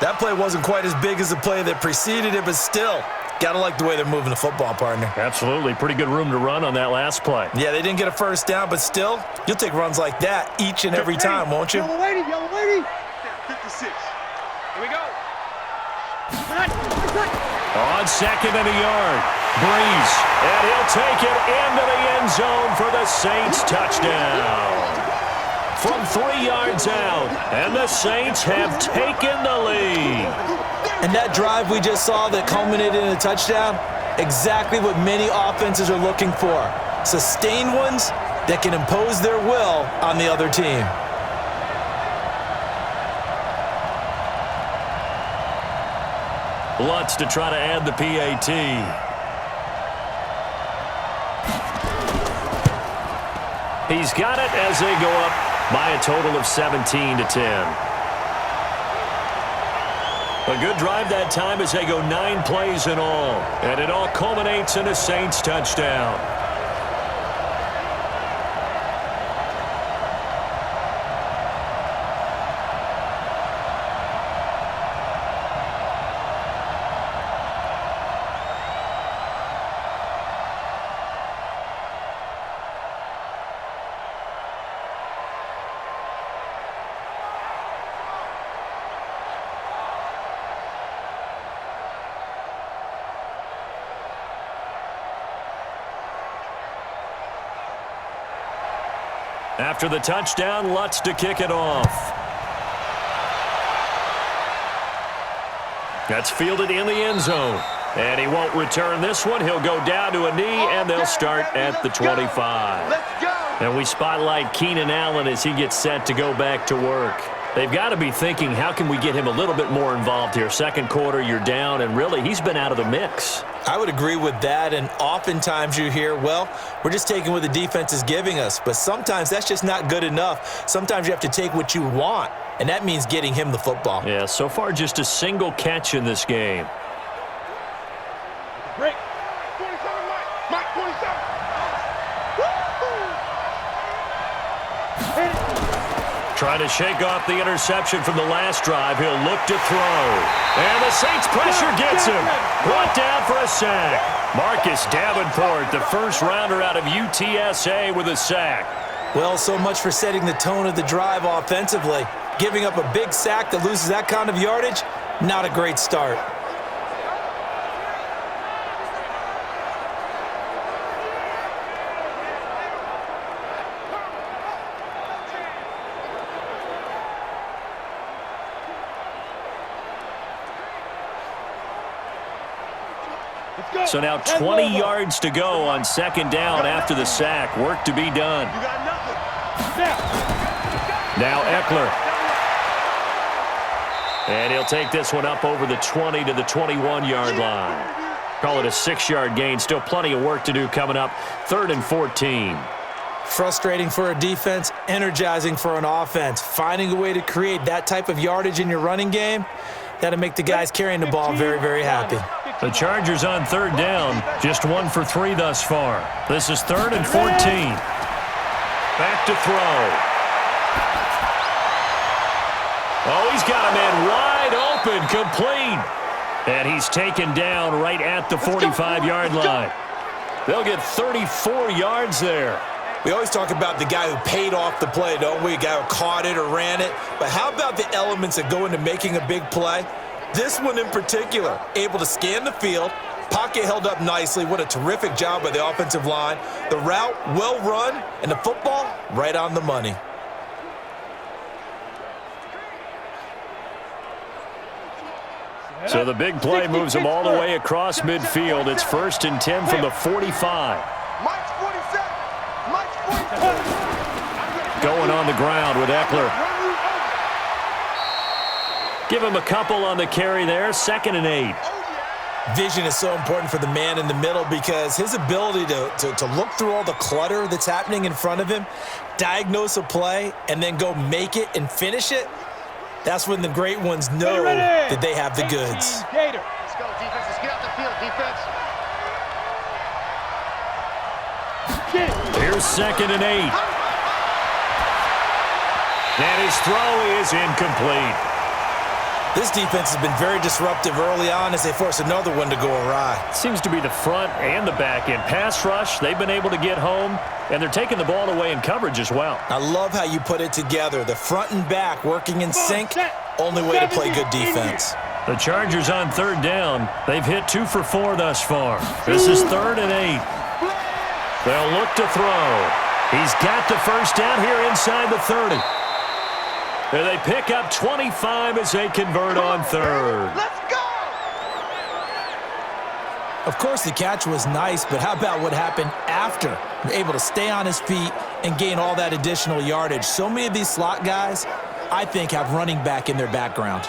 Speaker 3: That play wasn't quite as big as the play that preceded it, but still, got to like the way they're moving the football, partner.
Speaker 2: Absolutely. Pretty good room to run on that last play.
Speaker 3: Yeah, they didn't get a 1st down, but still, you'll take runs like that each and every time, won't you?
Speaker 4: Yellow lady, yellow lady. 56. Here we go.
Speaker 2: On 2nd and a yard. Breeze. And he'll take it into the end zone for the Saints touchdown. From 3 yards out. And the Saints have taken the lead.
Speaker 3: And that drive we just saw that culminated in a touchdown, exactly what many offenses are looking for. Sustained ones that can impose their will on the other team.
Speaker 2: Lutz to try to add the PAT. He's got it as they go up by a total of 17-10. A good drive that time as they go 9 plays in all. And it all culminates in a Saints touchdown. After the touchdown, Lutz to kick it off. That's fielded in the end zone. And he won't return this one. He'll go down to a knee, and they'll start at the 25. And we spotlight Keenan Allen as he gets set to go back to work. They've got to be thinking, how can we get him a little bit more involved here? 2nd quarter, you're down, and really, he's been out of the mix.
Speaker 3: I would agree with that, and oftentimes you hear, well, we're just taking what the defense is giving us, but sometimes that's just not good enough. Sometimes you have to take what you want, and that means getting him the football.
Speaker 2: Yeah, so far just a single catch in this game.
Speaker 4: Break. 27, Mike. Mike, 27.
Speaker 2: Trying to shake off the interception from the last drive. He'll look to throw. And the Saints pressure gets him. Brought down for a sack. Marcus Davenport, the first rounder out of UTSA with a sack.
Speaker 3: Well, so much for setting the tone of the drive offensively. Giving up a big sack that loses that kind of yardage, not a great start.
Speaker 2: So now 20 yards to go on 2nd down after the sack. Work to be done. Now Eckler. And he'll take this one up over the 20 to the 21-yard line. Call it a 6-yard gain. Still plenty of work to do coming up. 3rd and 14.
Speaker 3: Frustrating for a defense, energizing for an offense. Finding a way to create that type of yardage in your running game, that'll make the guys carrying the ball very, very happy.
Speaker 2: The Chargers on third down, just 1 for 3 thus far. This is 3rd and 14. Back to throw. Oh, he's got a man wide open, complete. And he's taken down right at the 45-yard line. They'll get 34 yards there.
Speaker 3: We always talk about the guy who paid off the play, don't we? A guy who caught it or ran it. But how about the elements that go into making a big play? This one in particular, able to scan the field, pocket held up nicely. What a terrific job by the offensive line. The route, well run, and the football, right on the money.
Speaker 2: So the big play moves them all the way across midfield. It's 1st and 10 from the 45.
Speaker 4: Mike's 47. Mike's 47.
Speaker 2: Going on the ground with Eckler. Give him a couple on the carry there. 2nd and 8.
Speaker 3: Vision is so important for the man in the middle because his ability to look through all the clutter that's happening in front of him, diagnose a play, and then go make it and finish it, that's when the great ones know that they have the goods.
Speaker 4: Let's go, defense. Let's get out the field, defense.
Speaker 2: Here's 2nd and 8. And his throw is incomplete.
Speaker 3: This defense has been very disruptive early on as they force another one to go awry.
Speaker 2: Seems to be the front and the back end. Pass rush, they've been able to get home, and they're taking the ball away in coverage as well.
Speaker 3: I love how you put it together. The front and back working in sync, only way to play good defense.
Speaker 2: The Chargers on third down. They've hit 2 for 4 thus far. This is 3rd and 8. They'll look to throw. He's got the first down here inside the 30. And they pick up 25 as they convert on 3rd.
Speaker 4: Let's go!
Speaker 3: Of course, the catch was nice, but how about what happened after? Able to stay on his feet and gain all that additional yardage. So many of these slot guys, I think, have running back in their background.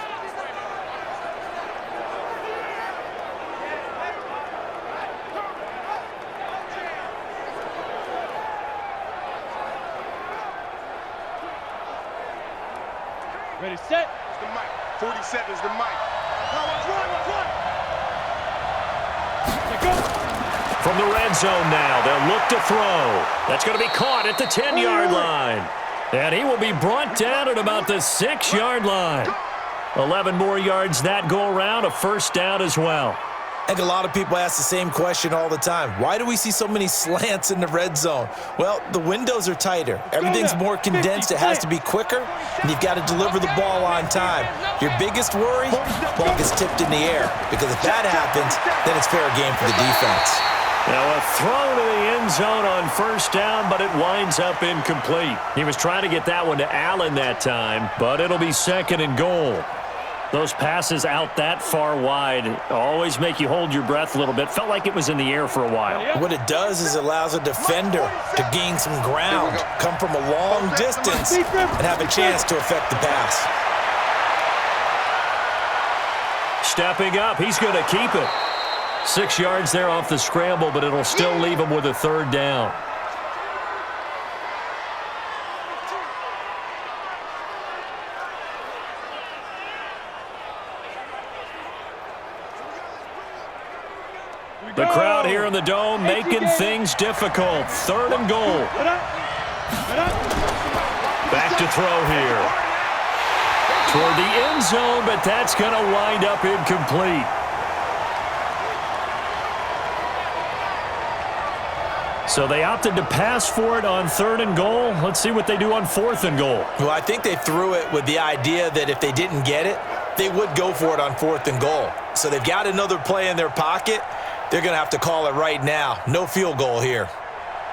Speaker 5: Ready, set.
Speaker 4: It's the mic. 47 is the mic. Run.
Speaker 5: Let go.
Speaker 2: From the red zone now, they'll look to throw. That's going to be caught at the 10-yard line. And he will be brought down at about the 6-yard line. 11 more yards that go around, a first down as well.
Speaker 3: I think a lot of people ask the same question all the time. Why do we see so many slants in the red zone? Well, the windows are tighter. Everything's more condensed. It has to be quicker, and you've got to deliver the ball on time. Your biggest worry, the ball gets tipped in the air, because if that happens, then it's fair game for the defense.
Speaker 2: Now a throw to the end zone on first down, but it winds up incomplete. He was trying to get that one to Allen that time, but it'll be 2nd and goal. Those passes out that far wide always make you hold your breath a little bit. Felt like it was in the air for a while.
Speaker 3: What it does is it allows a defender to gain some ground, come from a long distance, and have a chance to affect the pass.
Speaker 2: Stepping up, he's going to keep it. 6 yards there off the scramble, but it'll still leave him with a 3rd down. The crowd here in the Dome making things difficult. 3rd and goal. Back to throw here. Toward the end zone, but that's going to wind up incomplete. So they opted to pass for it on 3rd and goal. Let's see what they do on 4th and goal.
Speaker 3: Well, I think they threw it with the idea that if they didn't get it, they would go for it on 4th and goal. So they've got another play in their pocket. They're going to have to call it right now. No field goal here.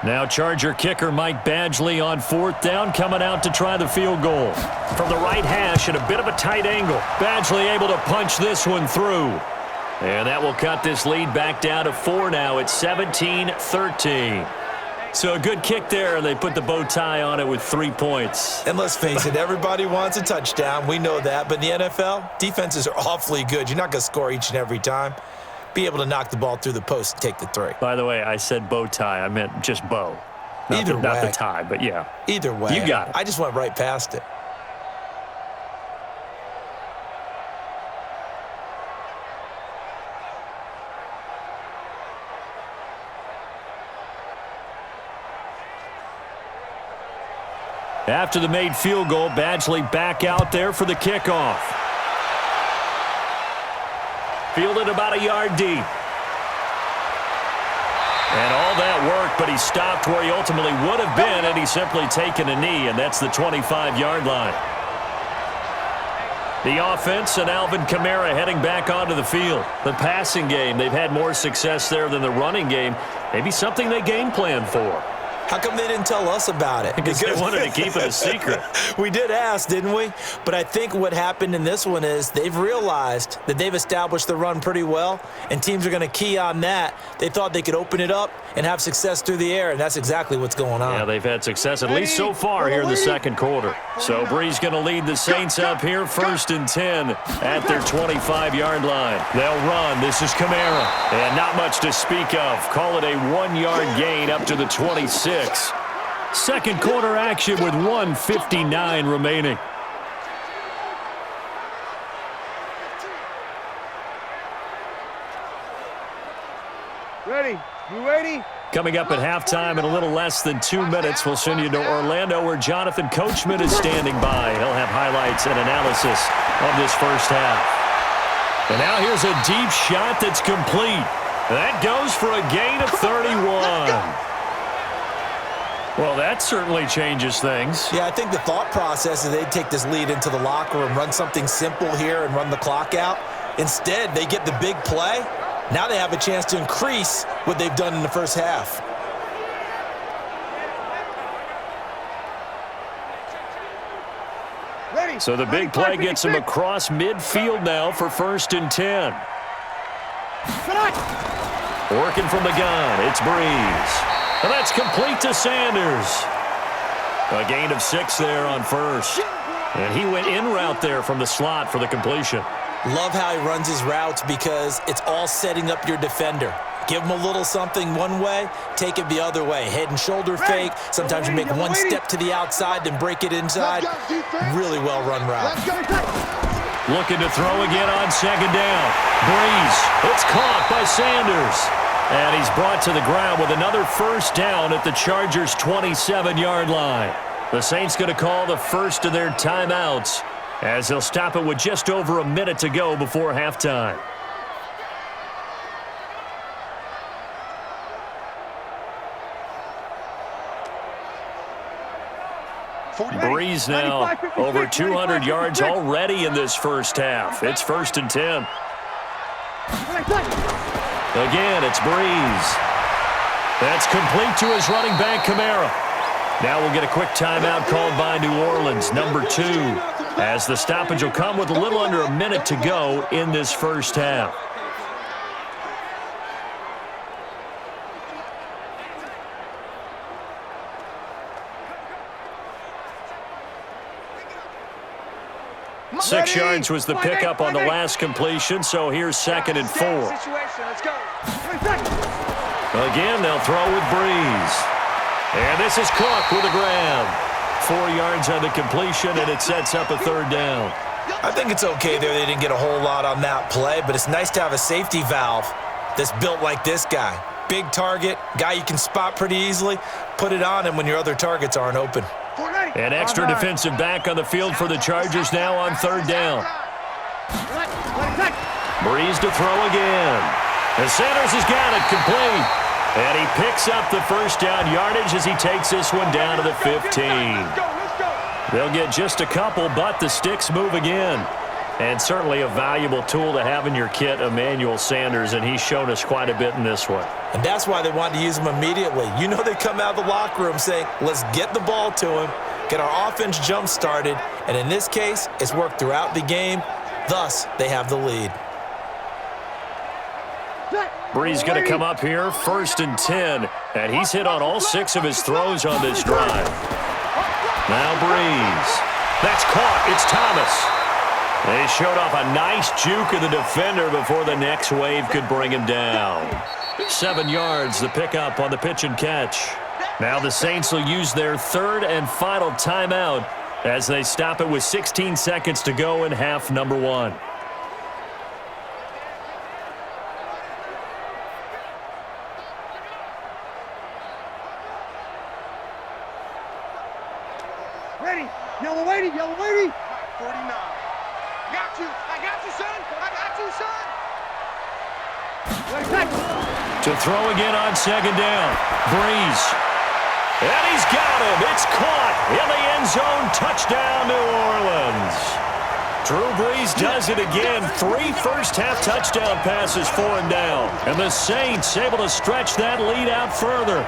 Speaker 2: Now Charger kicker Mike Badgley on 4th down, coming out to try the field goal. From the right hash at a bit of a tight angle. Badgley able to punch this one through. And that will cut this lead back down to 4 now. It's 17-13. So a good kick there, and they put the bow tie on it with 3 points.
Speaker 3: And let's face it, everybody wants a touchdown. We know that. But in the NFL, defenses are awfully good. You're not going to score each and every time. Be able to knock the ball through the post and take the 3.
Speaker 2: By the way, I said bow tie. I meant just bow. Not the tie, but yeah.
Speaker 3: Either way.
Speaker 2: You got it.
Speaker 3: I just went right past it.
Speaker 2: After the made field goal, Badgley back out there for the kickoff. Fielded about a yard deep. And all that work, but he stopped where he ultimately would have been had he simply taken a knee, and that's the 25-yard line. The offense and Alvin Kamara heading back onto the field. The passing game, they've had more success there than the running game. Maybe something they game plan for.
Speaker 3: How come they didn't tell us about it?
Speaker 2: Because they wanted to keep it a secret.
Speaker 3: We did ask, didn't we? But I think what happened in this one is they've realized that they've established the run pretty well, and teams are going to key on that. They thought they could open it up and have success through the air, and that's exactly what's going on.
Speaker 2: Yeah, they've had success, at least so far, here in the second quarter. So Brees going to lead the Saints up here, 1st and 10 at their 25-yard line. They'll run. This is Kamara, and not much to speak of. Call it a 1-yard gain up to the 26. Second quarter action with 1:59 remaining.
Speaker 4: Ready? You ready?
Speaker 2: Coming up at halftime in a little less than 2 minutes, we'll send you to Orlando where Jonathan Coachman is standing by. He'll have highlights and analysis of this first half. And now here's a deep shot that's complete. That goes for a gain of 31. Well, that certainly changes things.
Speaker 3: Yeah, I think the thought process is they'd take this lead into the locker room, run something simple here and run the clock out. Instead, they get the big play. Now they have a chance to increase what they've done in the first half.
Speaker 4: Ready?
Speaker 2: So the big play gets him across midfield now for 1st and 10. Working from the gun, it's Brees. And that's complete to Sanders. A gain of 6 there on first. And he went in route there from the slot for the completion.
Speaker 3: Love how he runs his routes because it's all setting up your defender. Give him a little something one way, take it the other way. Head and shoulder fake. Sometimes you make one step to the outside, then break it inside. Really well run route.
Speaker 2: Looking to throw again on 2nd down. Brees, it's caught by Sanders. And he's brought to the ground with another first down at the Chargers' 27-yard line. The Saints going to call the first of their timeouts as they'll stop it with just over a minute to go before halftime. Brees now over 200 yards already in this first half. It's 1st and 10. Again, it's Brees. That's complete to his running back, Kamara. Now we'll get a quick timeout called by New Orleans, number 2, as the stoppage will come with a little under a minute to go in this first half. Six yards was the pickup on the last completion, so here's 2nd and 4. Again, they'll throw with Brees. And this is Cook with a grab. 4 yards on the completion, and it sets up a 3rd down.
Speaker 3: I think it's okay there. They didn't get a whole lot on that play, but it's nice to have a safety valve that's built like this guy. Big target, guy you can spot pretty easily. Put it on him when your other targets aren't open.
Speaker 2: An extra defensive back on the field for the Chargers now on 3rd down. Brees to throw again. And Sanders has got it complete. And he picks up the first down yardage as he takes this one down to the 15. They'll get just a couple, but the sticks move again. And certainly a valuable tool to have in your kit, Emmanuel Sanders, and he's shown us quite a bit in this one.
Speaker 3: And that's why they wanted to use him immediately. You know they come out of the locker room saying, let's get the ball to him, get our offense jump-started, and in this case, it's worked throughout the game. Thus, they have the lead.
Speaker 2: Brees going to come up here, 1st and 10, and he's hit on all 6 of his throws on this drive. Now Brees. That's caught. It's Thomas. They showed off a nice juke of the defender before the next wave could bring him down. 7 yards, the pickup on the pitch and catch. Now the Saints will use their 3rd and final timeout as they stop it with 16 seconds to go in half number 1.
Speaker 4: Ready. Yellow lady, yellow lady. 49. Got you. I got you, son. I got you, son.
Speaker 2: To throw again on second down. Breeze. And he's got him. It's caught in the end zone. Touchdown, New Orleans. Drew Brees does it again. 3 first-half touchdown passes for him down. And the Saints able to stretch that lead out further.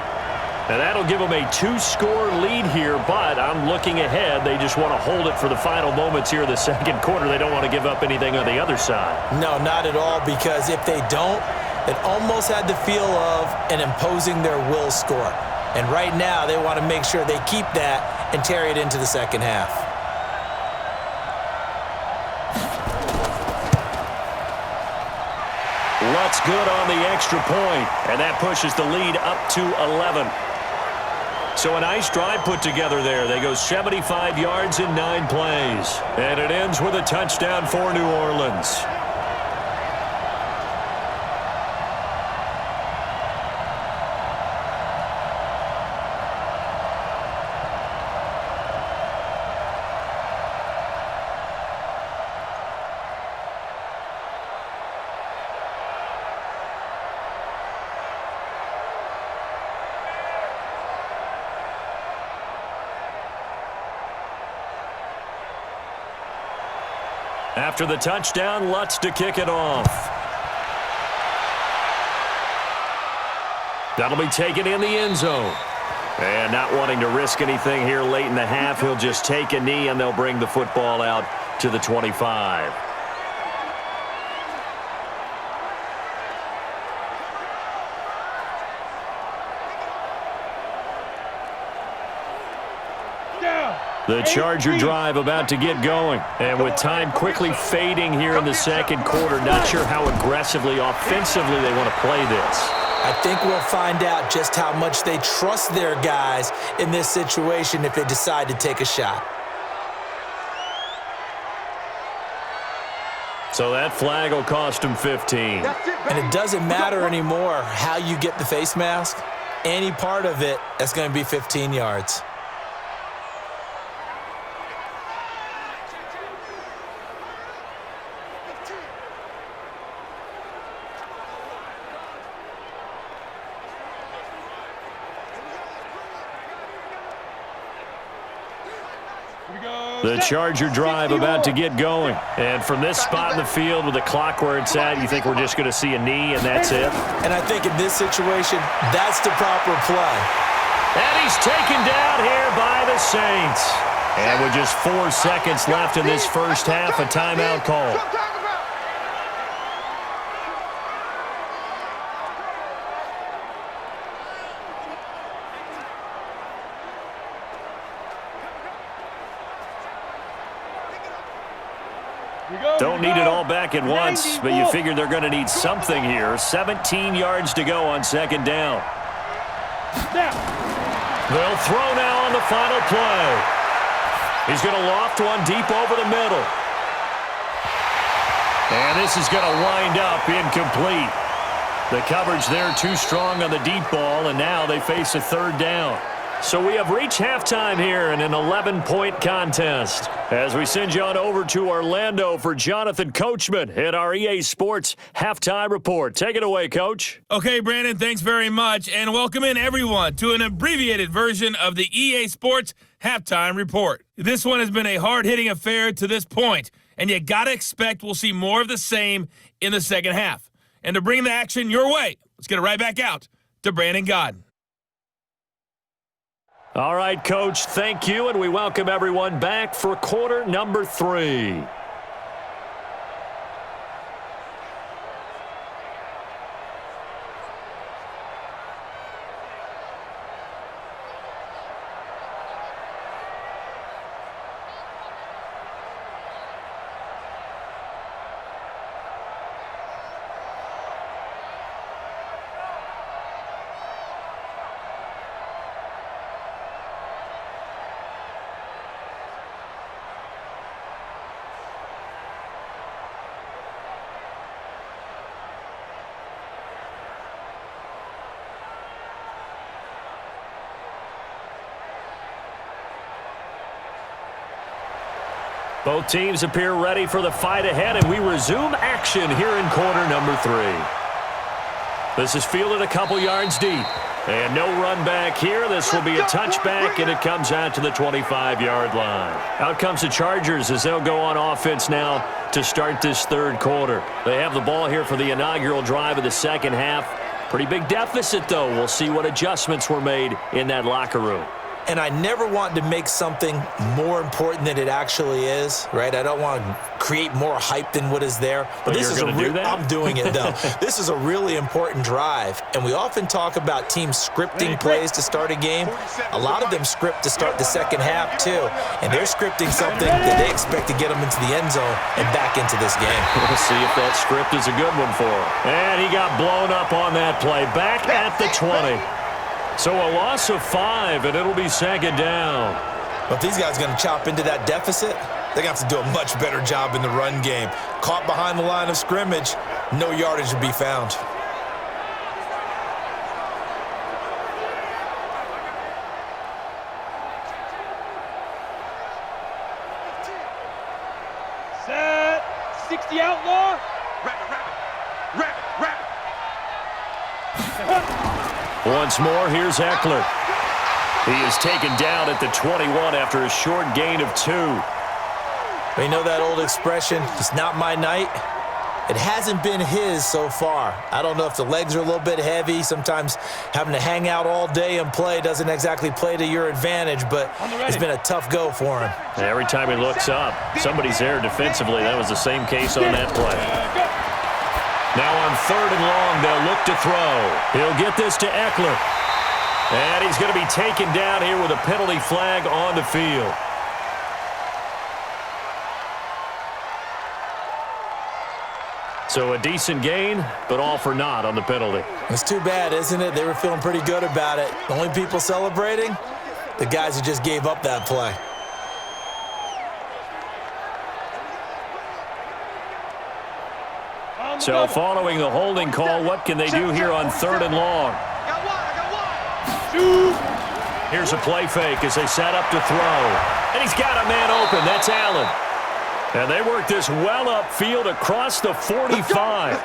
Speaker 2: And that'll give them a 2-score lead here, but I'm looking ahead. They just want to hold it for the final moments here in the second quarter. They don't want to give up anything on the other side.
Speaker 3: No, not at all, because if they don't, it almost had the feel of an imposing their will score. And right now, they want to make sure they keep that and carry it into the second half.
Speaker 2: Lutt's good on the extra point, and that pushes the lead up to 11. So a nice drive put together there. They go 75 yards in 9 plays. And it ends with a touchdown for New Orleans. After the touchdown, Lutz to kick it off. That'll be taken in the end zone. And not wanting to risk anything here late in the half, he'll just take a knee and they'll bring the football out to the 25. The Charger drive about to get going. And with time quickly fading here in the second quarter, not sure how aggressively, offensively they want to play this.
Speaker 3: I think we'll find out just how much they trust their guys in this situation if they decide to take a shot.
Speaker 2: So that flag will cost them 15.
Speaker 3: And it doesn't matter anymore how you get the face mask. Any part of it, that's going to be 15 yards.
Speaker 2: The Charger drive about to get going. And from this spot in the field with the clock where it's at, you think we're just going to see a knee and that's it?
Speaker 3: And I think in this situation, that's the proper play.
Speaker 2: And he's taken down here by the Saints. And with just 4 seconds left in this first half, a timeout call. Don't need it all back at once, but you figure they're going to need something here. 17 yards to go on second down. They'll throw now on the final play. He's going to loft one deep over the middle. And this is going to wind up incomplete. The coverage there too strong on the deep ball, and now they face a third down. So we have reached halftime here in an 11-point contest. As we send you on over to Orlando for Jonathan Coachman in our EA Sports Halftime Report. Take it away, Coach.
Speaker 1: Okay, Brandon, thanks very much. And welcome in, everyone, to an abbreviated version of the EA Sports Halftime Report. This one has been a hard-hitting affair to this point, and you got to expect we'll see more of the same in the second half. And to bring the action your way, let's get it right back out to Brandon Godden.
Speaker 2: All right, Coach, thank you, and we welcome everyone back for quarter number 3. Both teams appear ready for the fight ahead, and we resume action here in quarter number 3. This is fielded a couple yards deep. And no run back here. This will be a touchback, and it comes out to the 25-yard line. Out comes the Chargers as they'll go on offense now to start this third quarter. They have the ball here for the inaugural drive of the second half. Pretty big deficit, though. We'll see what adjustments were made in that locker room.
Speaker 3: And I never want to make something more important than it actually is, right? I don't want to create more hype than what is there. But this is I'm doing it, though. This is a really important drive. And we often talk about teams scripting plays to start a game. A lot of them script to start the second half, too. And they're scripting something that they expect to get them into the end zone and back into this game.
Speaker 2: We'll see if that script is a good one for him. And he got blown up on that play. Back at the 20. So a loss of 5, and it'll be second down.
Speaker 3: But if these guys are going to chop into that deficit, they're going to have to do a much better job in the run game. Caught behind the line of scrimmage, no yardage to be found.
Speaker 5: Set. 60 outlaw.
Speaker 2: Once more, here's Eckler. He is taken down at the 21 after a short gain of 2.
Speaker 3: You know that old expression, it's not my night? It hasn't been his so far. I don't know if the legs are a little bit heavy. Sometimes having to hang out all day and play doesn't exactly play to your advantage, but it's been a tough go for him.
Speaker 2: Every time he looks up, somebody's there defensively. That was the same case on that play. Now on third and long, they'll look to throw. He'll get this to Eckler. And he's going to be taken down here with a penalty flag on the field. So a decent gain, but all for naught on the penalty.
Speaker 3: It's too bad, isn't it? They were feeling pretty good about it. The only people celebrating, the guys who just gave up that play.
Speaker 2: So following the holding call, what can they do here on third and long? Here's a play fake as they set up to throw. And he's got a man open. That's Allen. And they work this well upfield across the 45.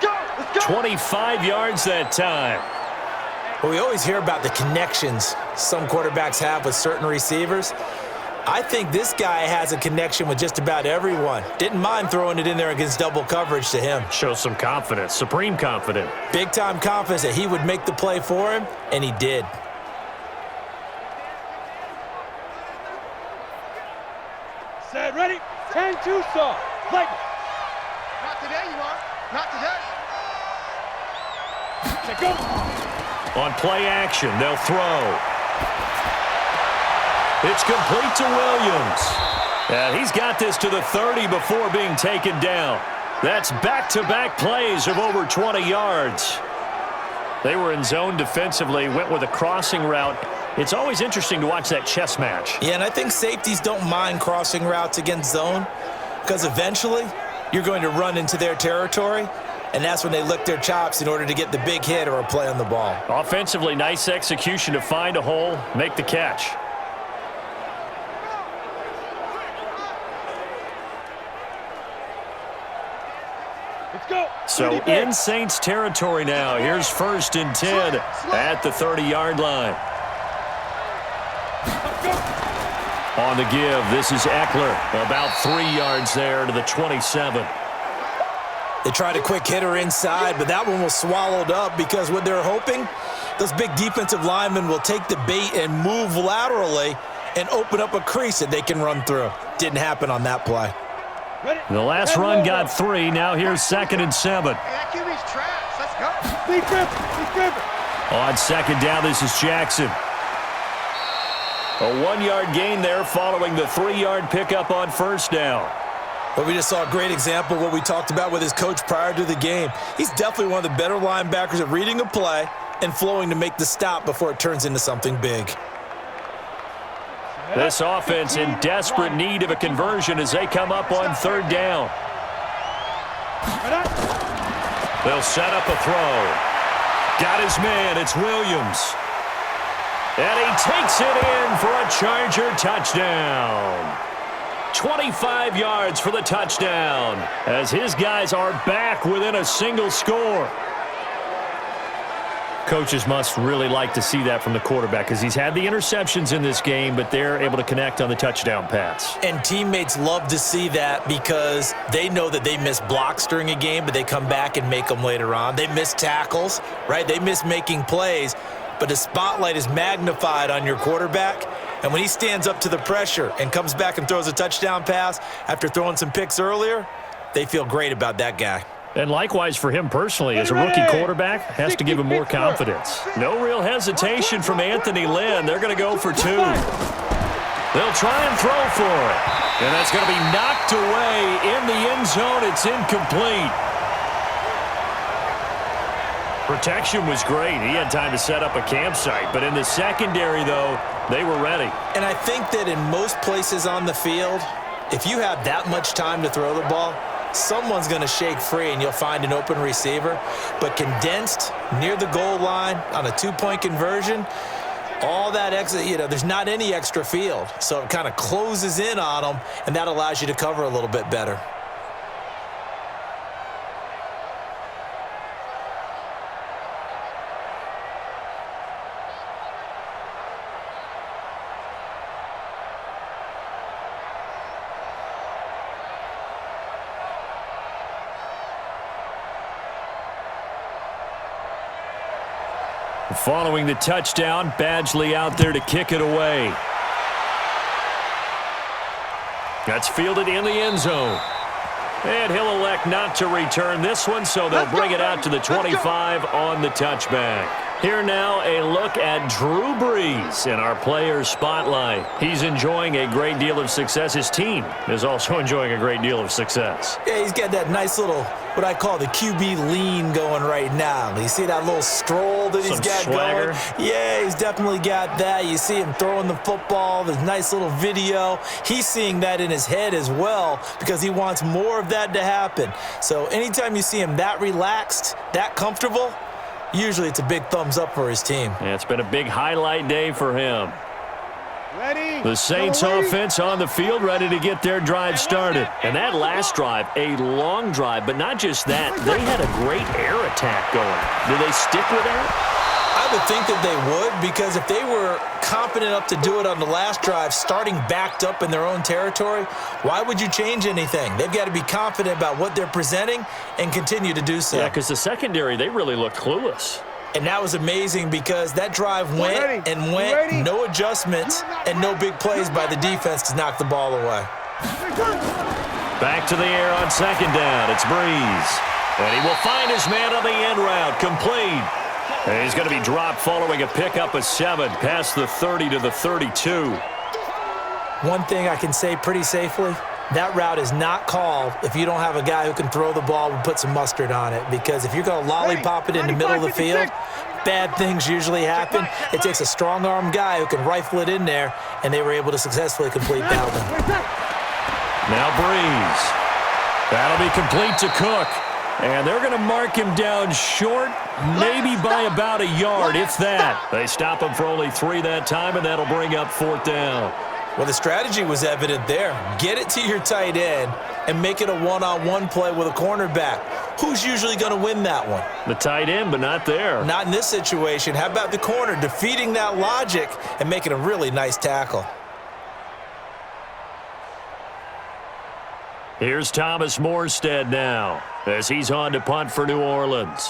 Speaker 2: 25 yards that time.
Speaker 3: Well, we always hear about the connections some quarterbacks have with certain receivers. I think this guy has a connection with just about everyone. Didn't mind throwing it in there against double coverage to him.
Speaker 2: Shows some confidence, supreme confidence.
Speaker 3: Big-time confidence that he would make the play for him, and he did.
Speaker 5: Set, ready, 10-2 saw. Lightning.
Speaker 4: Not today, you are. Not today.
Speaker 5: Set, go.
Speaker 2: On play action, they'll throw. It's complete to Williams. And he's got this to the 30 before being taken down. That's back-to-back plays of over 20 yards. They were in zone defensively, went with a crossing route. It's always interesting to watch that chess match.
Speaker 3: Yeah, and I think safeties don't mind crossing routes against zone because eventually you're going to run into their territory, and that's when they lick their chops in order to get the big hit or a play on the ball.
Speaker 2: Offensively, nice execution to find a hole, make the catch. So in Saints territory now. Here's 1st and 10 at the 30-yard line. On the give, this is Eckler. About 3 yards there to the 27.
Speaker 3: They tried a quick hitter inside, but that one was swallowed up because what they're hoping, those big defensive linemen will take the bait and move laterally and open up a crease that they can run through. Didn't happen on that play.
Speaker 2: The last run got 3. Now here's 2nd and 7.
Speaker 4: Hey, that QB's trash. Let's go.
Speaker 5: Lee Griffin.
Speaker 2: On 2nd down, this is Jackson. A 1-yard gain there following the 3-yard pickup on 1st down.
Speaker 3: Well, we just saw a great example of what we talked about with his coach prior to the game. He's definitely one of the better linebackers at reading a play and flowing to make the stop before it turns into something big.
Speaker 2: This offense in desperate need of a conversion as they come up on 3rd down. They'll set up a throw. Got his man. It's Williams. And he takes it in for a Charger touchdown. 25 yards for the touchdown, as his guys are back within a single score. Coaches must really like to see that from the quarterback because he's had the interceptions in this game, but they're able to connect on the touchdown pass.
Speaker 3: And teammates love to see that because they know that they miss blocks during a game, but they come back and make them later on. They miss tackles, right? They miss making plays, but the spotlight is magnified on your quarterback. And when he stands up to the pressure and comes back and throws a touchdown pass after throwing some picks earlier, they feel great about that guy.
Speaker 2: And likewise for him personally, as a rookie quarterback, has to give him more confidence. No real hesitation from Anthony Lynn. They're going to go for 2. They'll try and throw for it. And that's going to be knocked away in the end zone. It's incomplete. Protection was great. He had time to set up a campsite. But in the secondary, though, they were ready.
Speaker 3: And I think that in most places on the field, if you have that much time to throw the ball, someone's going to shake free and you'll find an open receiver. But condensed near the goal line on a 2-point conversion, all that extra, there's not any extra field. So it kind of closes in on them, and that allows you to cover a little bit better.
Speaker 2: Following the touchdown, Badgley out there to kick it away. That's fielded in the end zone. And he'll elect not to return this one, so they'll bring it out to the 25 on the touchback. Here now, a look at Drew Brees in our players' spotlight. He's enjoying a great deal of success. His team is also enjoying a great deal of success.
Speaker 3: Yeah, he's got that nice little, what I call the QB lean going right now. You see that little stroll that he's got
Speaker 2: swagger
Speaker 3: going? Yeah, he's definitely got that. You see him throwing the football, this nice little video. He's seeing that in his head as well because he wants more of that to happen. So anytime you see him that relaxed, that comfortable, usually it's a big thumbs up for his team.
Speaker 2: Yeah, it's been a big highlight day for him.
Speaker 4: Ready?
Speaker 2: The Saints offense on the field, ready to get their drive started. And that last drive, a long drive, but not just that. They had a great air attack going. Do they stick with that?
Speaker 3: I would think that they would, because if they were confident enough to do it on the last drive, starting backed up in their own territory, why would you change anything? They've got to be confident about what they're presenting and continue to do so.
Speaker 2: Yeah, because the secondary, they really looked clueless.
Speaker 3: And that was amazing because that drive went and went, no adjustments and no big plays by the defense to knock the ball away.
Speaker 2: Back to the air on second down. It's Brees. And he will find his man on the end route, complete. And he's going to be dropped following a pickup of 7 past the 30 to the 32.
Speaker 3: One thing I can say pretty safely, that route is not called if you don't have a guy who can throw the ball and put some mustard on it. Because if you're going to lollipop it in the middle of the field, bad things usually happen. It takes a strong-arm guy who can rifle it in there, and they were able to successfully complete that one.
Speaker 2: Now Brees. That'll be complete to Cook. And they're going to mark him down short, maybe by about a yard, if that. They stop him for only 3 that time, and that'll bring up 4th down.
Speaker 3: Well, the strategy was evident there. Get it to your tight end and make it a one-on-one play with a cornerback. Who's usually going to win that one?
Speaker 2: The tight end, but not there.
Speaker 3: Not in this situation. How about the corner defeating that logic and making a really nice tackle?
Speaker 2: Here's Thomas Morstead now as he's on to punt for New Orleans.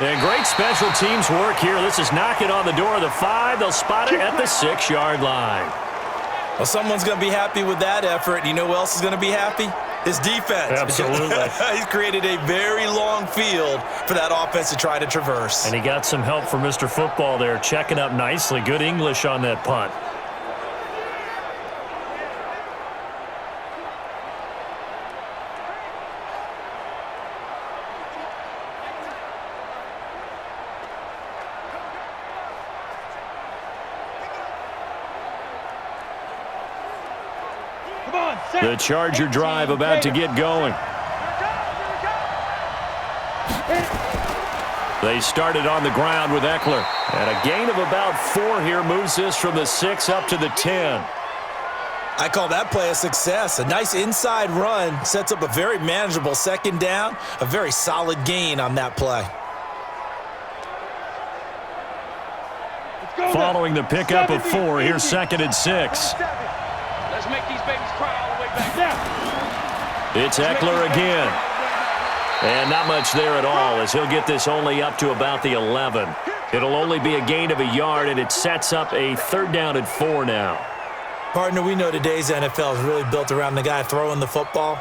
Speaker 2: And great special teams work here. This is knocking on the door of the 5. They'll spot it at the 6-yard line.
Speaker 3: Well, someone's going to be happy with that effort. You know who else is going to be happy? His defense.
Speaker 2: Absolutely.
Speaker 3: He's created a very long field for that offense to try to traverse.
Speaker 2: And he got some help from Mr. Football there, checking up nicely. Good English on that punt. The Charger drive about to get going. They started on the ground with Eckler. And a gain of about 4 here moves this from the 6 up to the 10.
Speaker 3: I call that play a success. A nice inside run sets up a very manageable second down, a very solid gain on that play.
Speaker 2: Following the pickup of 4, here's 2nd and 6.
Speaker 5: Let's make these babies cry all the way back.
Speaker 2: It's Eckler again. And not much there at all as he'll get this only up to about the 11. It'll only be a gain of a yard, and it sets up a 3rd down and 4 now.
Speaker 3: Partner, we know today's NFL is really built around the guy throwing the football.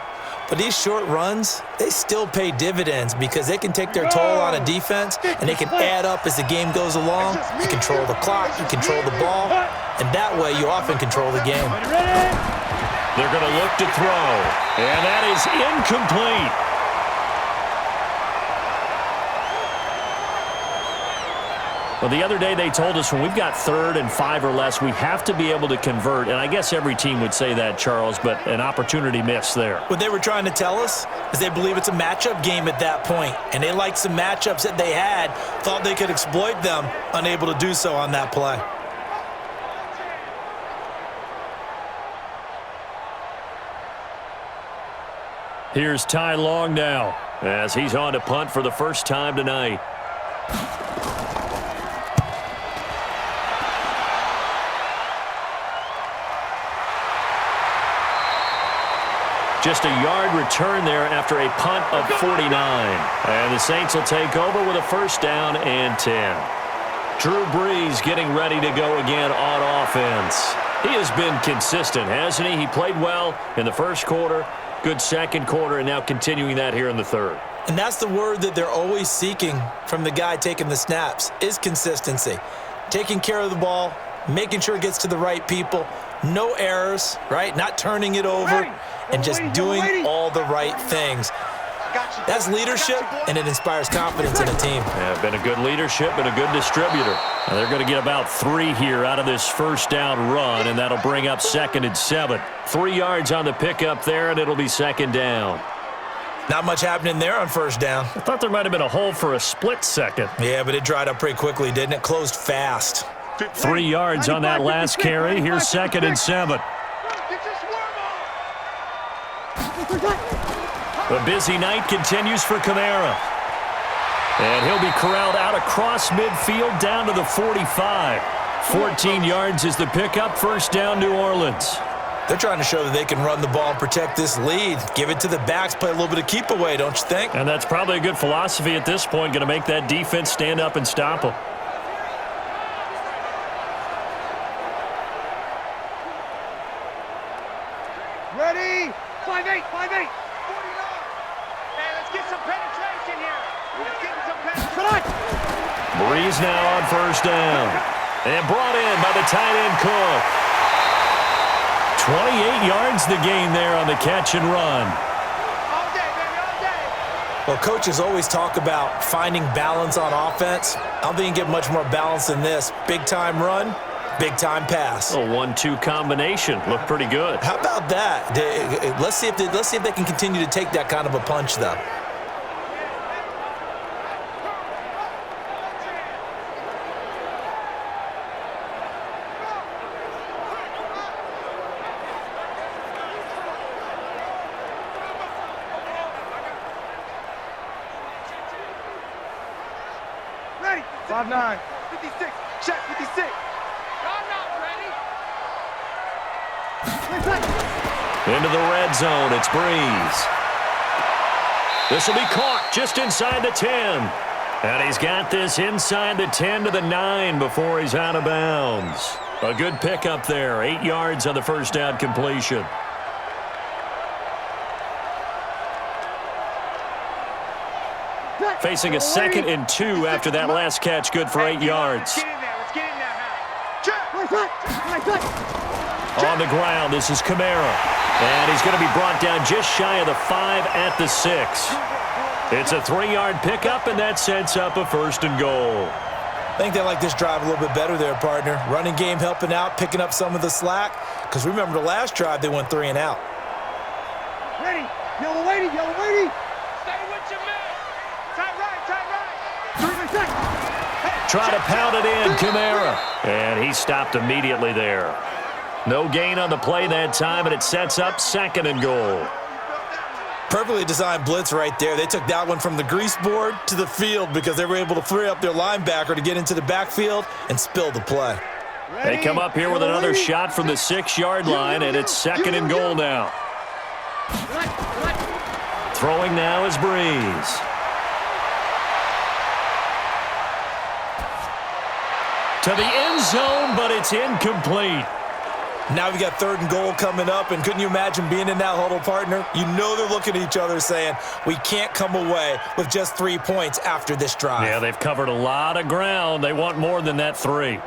Speaker 3: But these short runs, they still pay dividends because they can take their toll on a defense, and they can add up as the game goes along. You control the clock, you control the ball, and that way you often control the game.
Speaker 2: They're going to look to throw, and that is incomplete. Well, the other day they told us when we've got 3rd and 5 or less, we have to be able to convert. And I guess every team would say that, Charles, but an opportunity missed there.
Speaker 3: What they were trying to tell us is they believe it's a matchup game at that point, and they liked some matchups that they had, thought they could exploit them, unable to do so on that play.
Speaker 2: Here's Ty Long now as he's on to punt for the first time tonight. Just a yard return there after a punt of 49. And the Saints will take over with a 1st down and 10. Drew Brees getting ready to go again on offense. He has been consistent, hasn't he? He played well in the 1st quarter, good 2nd quarter, and now continuing that here in the 3rd.
Speaker 3: And that's the word that they're always seeking from the guy taking the snaps, is consistency. Taking care of the ball, making sure it gets to the right people, no errors, right? Not turning it over, and just doing all the right things. That's leadership, and it inspires confidence in a team.
Speaker 2: Yeah, been a good leadership and a good distributor. And they're going to get about 3 here out of this 1st down run, and that'll bring up 2nd and 7. 3 yards on the pickup there, and it'll be 2nd down.
Speaker 3: Not much happening there on 1st down.
Speaker 2: I thought there might have been a hole for a split second.
Speaker 3: Yeah, but it dried up pretty quickly, didn't it? Closed fast.
Speaker 2: 3 yards on that last carry. Here's 2nd and 7. The busy night continues for Kamara. And he'll be corralled out across midfield down to the 45. 14 yards is the pickup. 1st down, New Orleans.
Speaker 3: They're trying to show that they can run the ball and protect this lead. Give it to the backs, play a little bit of keep away, don't you think?
Speaker 2: And that's probably a good philosophy at this point. Going to make that defense stand up and stop them.
Speaker 4: Ready? 5-8, 5-8. 49. Hey, let's get some penetration here. Let's get some penetration.
Speaker 2: Brees now on 1st down. And brought in by the tight end Cook. 28 yards the gain there on the catch and run.
Speaker 4: All day, baby, all day.
Speaker 3: Well, coaches always talk about finding balance on offense. I don't think you can get much more balance than this. Big-time run, big-time pass.
Speaker 2: A 1-2 combination. Looked pretty good.
Speaker 3: How about that? Let's see if they can continue to take that kind of a punch, though.
Speaker 4: Ready? 5-9. 56. Check 56. I'm not ready.
Speaker 2: Into the red zone, it's Brees. This will be caught just inside the 10. And he's got this inside the 10 to the 9 before he's out of bounds. A good pickup there, 8 yards on the 1st down completion. Facing a 2nd and 2 after that last catch, good for 8 yards.
Speaker 4: Get in there. Let's get in there. Check.
Speaker 2: On the ground, this is Kamara. And he's going to be brought down just shy of the 5 at the 6. It's a 3-yard pickup, and that sets up a 1st and goal.
Speaker 3: I think they like this drive a little bit better there, partner. Running game helping out, picking up some of the slack. Because remember the last drive, they went 3 and out.
Speaker 4: Ready? Yellow lady, yellow lady. Stay with your man. Tight right, tight right.
Speaker 2: Try to pound it in, Kamara. And he stopped immediately there. No gain on the play that time, and it sets up 2nd and goal.
Speaker 3: Perfectly designed blitz right there. They took that one from the grease board to the field because they were able to free up their linebacker to get into the backfield and spill the play.
Speaker 2: They come up here with another shot from the 6-yard line, and it's 2nd and goal now. Throwing now is Breeze. To the end zone, but it's incomplete.
Speaker 3: Now we got 3rd and goal coming up, and couldn't you imagine being in that huddle, partner? You know they're looking at each other saying, we can't come away with just 3 points after this drive.
Speaker 2: Yeah, they've covered a lot of ground. They want more than that 3.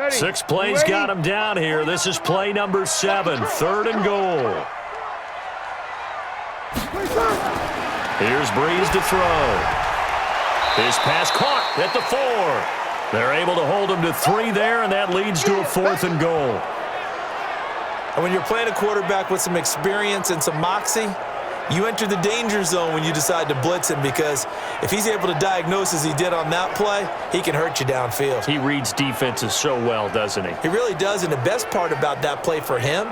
Speaker 2: 6 plays got them down here. This is play number 7, 3rd and goal. Here's Breeze to throw. His pass caught at the 4. They're able to hold him to 3 there, and that leads to a 4th and goal.
Speaker 3: And when you're playing a quarterback with some experience and some moxie, you enter the danger zone when you decide to blitz him, because if he's able to diagnose as he did on that play, he can hurt you downfield.
Speaker 2: He reads defenses so well, doesn't he?
Speaker 3: He really does, and the best part about that play for him,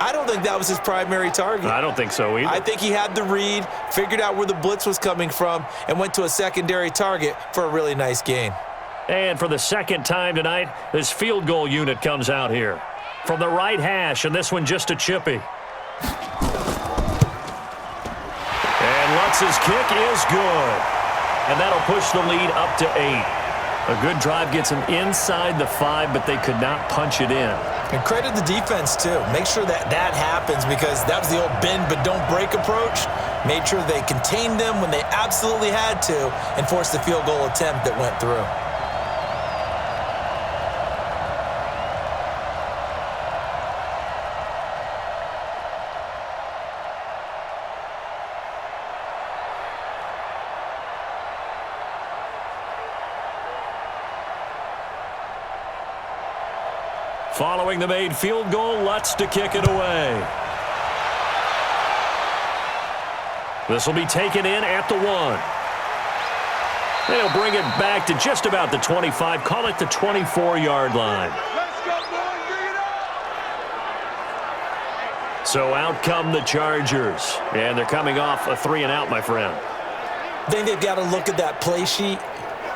Speaker 3: I don't think that was his primary target.
Speaker 2: I don't think so either.
Speaker 3: I think he had the read, figured out where the blitz was coming from, and went to a secondary target for a really nice gain.
Speaker 2: And for the 2nd time tonight, this field goal unit comes out here. From the right hash, and this one just a chippy. And Lutz's kick is good. And that'll push the lead up to 8. A good drive gets them inside the 5, but they could not punch it in.
Speaker 3: And credit the defense, too. Make sure that happens, because that was the old bend but don't break approach. Made sure they contained them when they absolutely had to and forced the field goal attempt that went through.
Speaker 2: Following the made field goal, Lutz to kick it away. This will be taken in at the 1. They'll bring it back to just about the 25, call it the 24-yard line. So out come the Chargers, and they're coming off a 3-and-out, my friend.
Speaker 3: I think they've got to look at that play sheet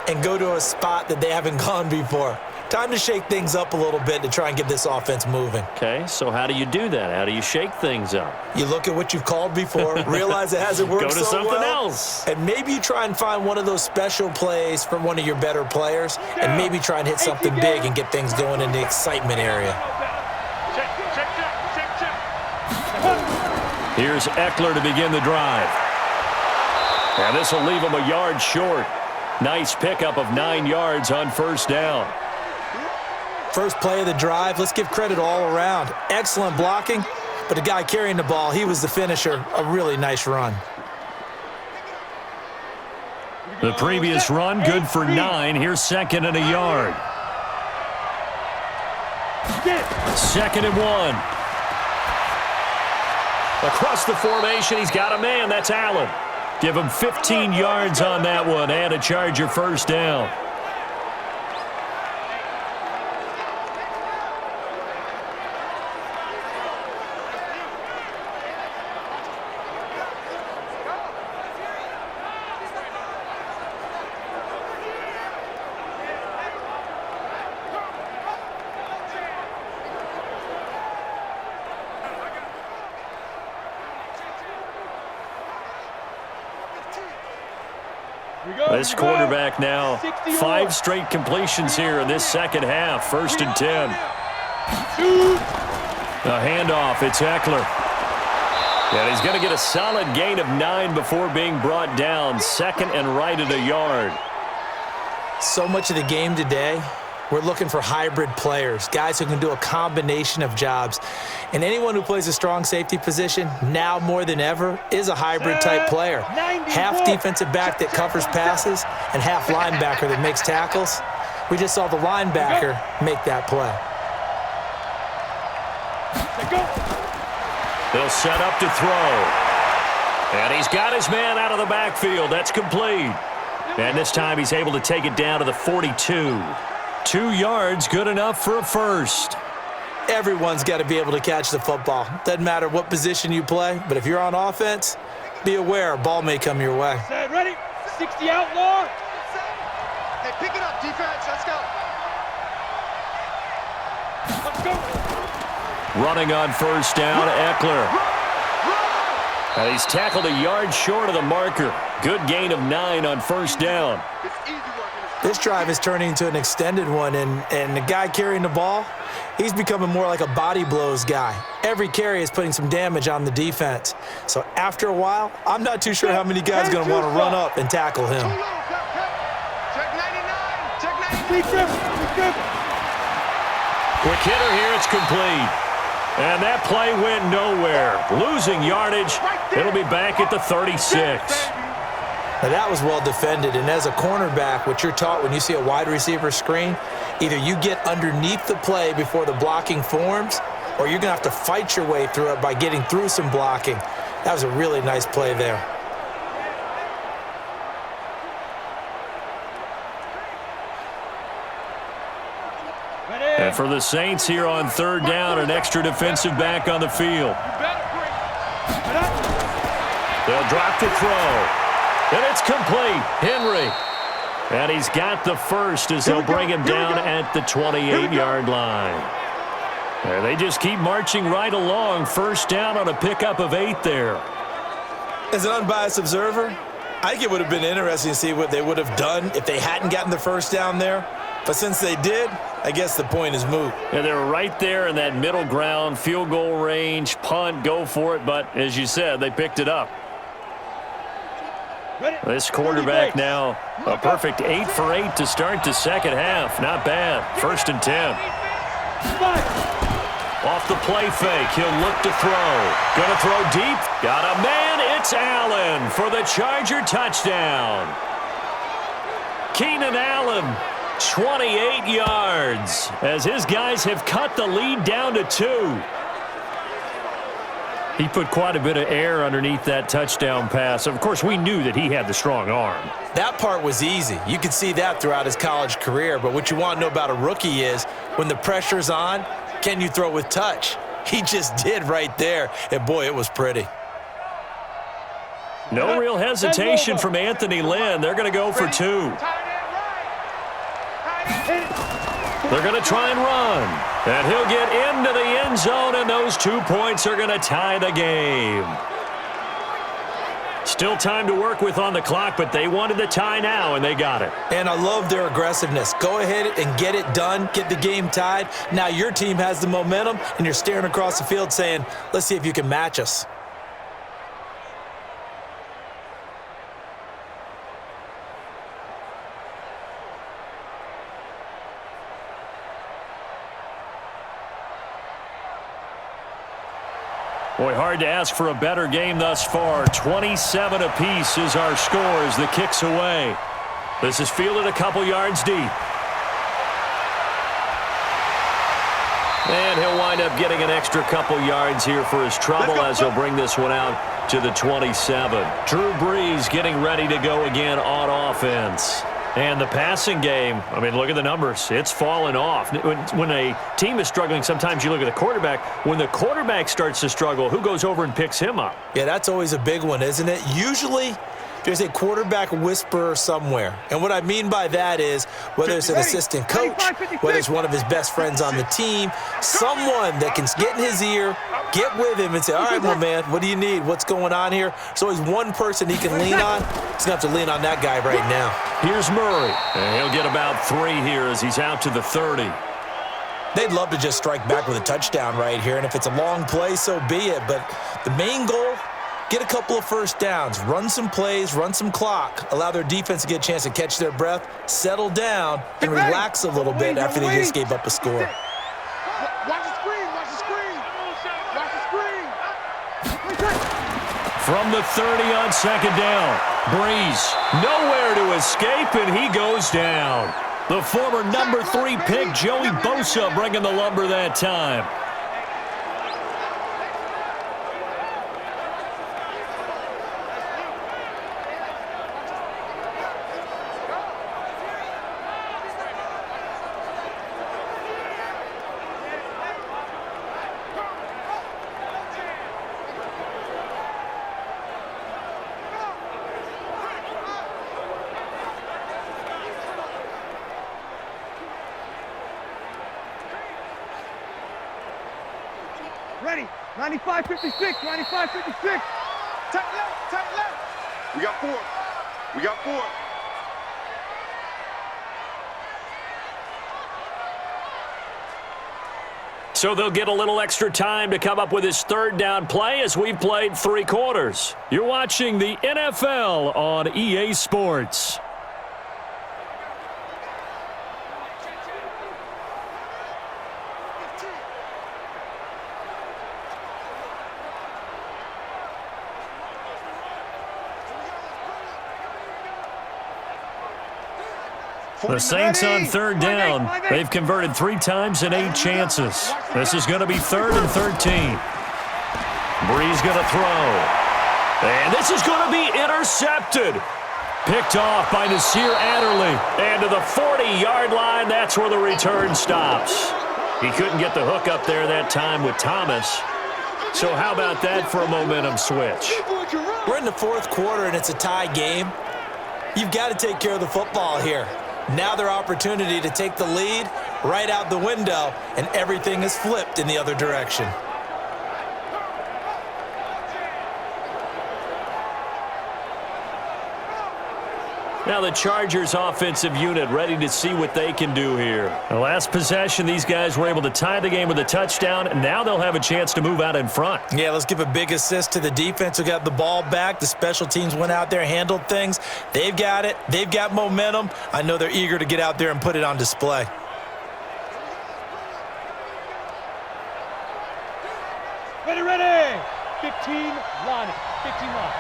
Speaker 3: and go to a spot that they haven't gone before. Time to shake things up a little bit to try and get this offense moving.
Speaker 2: Okay, so how do you do that? How do you shake things up?
Speaker 3: You look at what you've called before, realize it hasn't worked
Speaker 2: Go to
Speaker 3: so
Speaker 2: something
Speaker 3: well,
Speaker 2: else.
Speaker 3: and maybe you try and find one of those special plays from one of your better players, and maybe try and hit something big and get things going in the excitement area.
Speaker 2: Here's Eckler to begin the drive. And this will leave him a yard short. Nice pickup of 9 yards on 1st down.
Speaker 3: First play of the drive, let's give credit all around. Excellent blocking, but the guy carrying the ball, he was the finisher. A really nice run.
Speaker 2: The previous run, good for 9. Here's 2nd and a yard. 2nd and 1. Across the formation, he's got a man. That's Allen. Give him 15 yards on that one and a Charger 1st down. This quarterback now, 5 straight completions here in this 2nd half. 1st and 10. A handoff, it's Eckler. And he's going to get a solid gain of 9 before being brought down. 2nd and right at a yard.
Speaker 3: So much of the game today, we're looking for hybrid players, guys who can do a combination of jobs. And anyone who plays a strong safety position, now more than ever, is a hybrid-type player. Half defensive back that covers passes and half linebacker that makes tackles. We just saw the linebacker make that play.
Speaker 2: They'll set up to throw. And he's got his man out of the backfield. That's complete. And this time he's able to take it down to the 42. 2 yards, good enough for a first.
Speaker 3: Everyone's got to be able to catch the football. Doesn't matter what position you play, but if you're on offense, be aware a ball may come your way.
Speaker 4: Set, ready? 60 outlaw. Hey, pick it up, defense. Let's go. Let's go.
Speaker 2: Running on first down, Eckler. And he's tackled a yard short of the marker. Good gain of 9 on first down.
Speaker 3: This drive is turning into an extended one, and the guy carrying the ball, he's becoming more like a body blows guy. Every carry is putting some damage on the defense. So after a while, I'm not too sure how many guys are going to want to run up and tackle him.
Speaker 4: Check 99.
Speaker 2: Quick hitter here, it's complete. And that play went nowhere. Losing yardage. It'll be back at the 36.
Speaker 3: Now that was well defended, and as a cornerback, what you're taught when you see a wide receiver screen, either you get underneath the play before the blocking forms, or you're going to have to fight your way through it by getting through some blocking. That was a really nice play there.
Speaker 2: And for the Saints here on third down, an extra defensive back on the field. They'll drop the throw. And it's complete. Henry. And he's got the first as they'll bring him down at the 28-yard line. And they just keep marching right along. First down on a pickup of 8 there.
Speaker 3: As an unbiased observer, I think it would have been interesting to see what they would have done if they hadn't gotten the first down there. But since they did, I guess the point is moot.
Speaker 2: Yeah, they're right there in that middle ground, field goal range, punt, go for it. But as you said, they picked it up. This quarterback now, a perfect 8 for 8 to start the second half. Not bad. 1st and 10. Off the play fake, he'll look to throw. Gonna throw deep. Got a man, it's Allen for the Charger touchdown. Keenan Allen, 28 yards, as his guys have cut the lead down to 2. He put quite a bit of air underneath that touchdown pass. Of course, we knew that he had the strong arm.
Speaker 3: That part was easy. You could see that throughout his college career. But what you want to know about a rookie is when the pressure's on, can you throw with touch? He just did right there. And, boy, it was pretty.
Speaker 2: No real hesitation from Anthony Lynn. They're going to go for 2. They're going to try and run. And he'll get into the end zone, and those 2 points are going to tie the game. Still time to work with on the clock, but they wanted the tie now, and they got it.
Speaker 3: And I love their aggressiveness. Go ahead and get it done, get the game tied. Now your team has the momentum, and you're staring across the field saying, let's see if you can match us.
Speaker 2: Boy, hard to ask for a better game thus far. 27 apiece is our score as the kick's away. This is fielded a couple yards deep. And he'll wind up getting an extra couple yards here for his trouble as he'll bring this one out to the 27. Drew Brees getting ready to go again on offense. And the passing game, I mean, look at the numbers. It's fallen off. When a team is struggling, sometimes you look at the quarterback. When the quarterback starts to struggle, who goes over and picks him up?
Speaker 3: Yeah, that's always a big one, isn't it? Usually, there's a quarterback whisperer somewhere. And what I mean by that is whether it's an assistant coach, whether it's one of his best friends on the team, someone that can get in his ear, get with him and say, all right, well, man, what do you need? What's going on here? There's always one person he can lean on. He's going to have to lean on that guy right now.
Speaker 2: Here's Murray. And he'll get about 3 here as he's out to the 30.
Speaker 3: They'd love to just strike back with a touchdown right here. And if it's a long play, so be it. But the main goal, get a couple of first downs, run some plays, run some clock, allow their defense to get a chance to catch their breath, settle down, and relax a little bit after they just gave up a score.
Speaker 4: Watch the screen, watch the screen. Watch the screen.
Speaker 2: From the 30 on second down, Brees nowhere to escape, and he goes down. The former number 3 pick, Joey Bosa, bringing the lumber that time.
Speaker 4: 95-56, 95-56. Tight left. We got 4. We got 4.
Speaker 2: So they'll get a little extra time to come up with his third down play as we've played 3 quarters. You're watching the NFL on EA Sports. The Saints on third down. They've converted 3 times in 8 chances. This is going to be 3rd and 13. Bree's going to throw. And this is going to be intercepted. Picked off by Nasir Adderley. And to the 40-yard line, that's where the return stops. He couldn't get the hook up there that time with Thomas. So how about that for a momentum switch?
Speaker 3: We're in the 4th quarter, and it's a tie game. You've got to take care of the football here. Now their opportunity to take the lead right out the window, and everything is flipped in the other direction.
Speaker 2: Now the Chargers offensive unit ready to see what they can do here. The last possession, these guys were able to tie the game with a touchdown, and now they'll have a chance to move out in front.
Speaker 3: Yeah, let's give a big assist to the defense who got the ball back. The special teams went out there, handled things. They've got it. They've got momentum. I know they're eager to get out there and put it on display.
Speaker 4: Ready. 15 line. 15 line.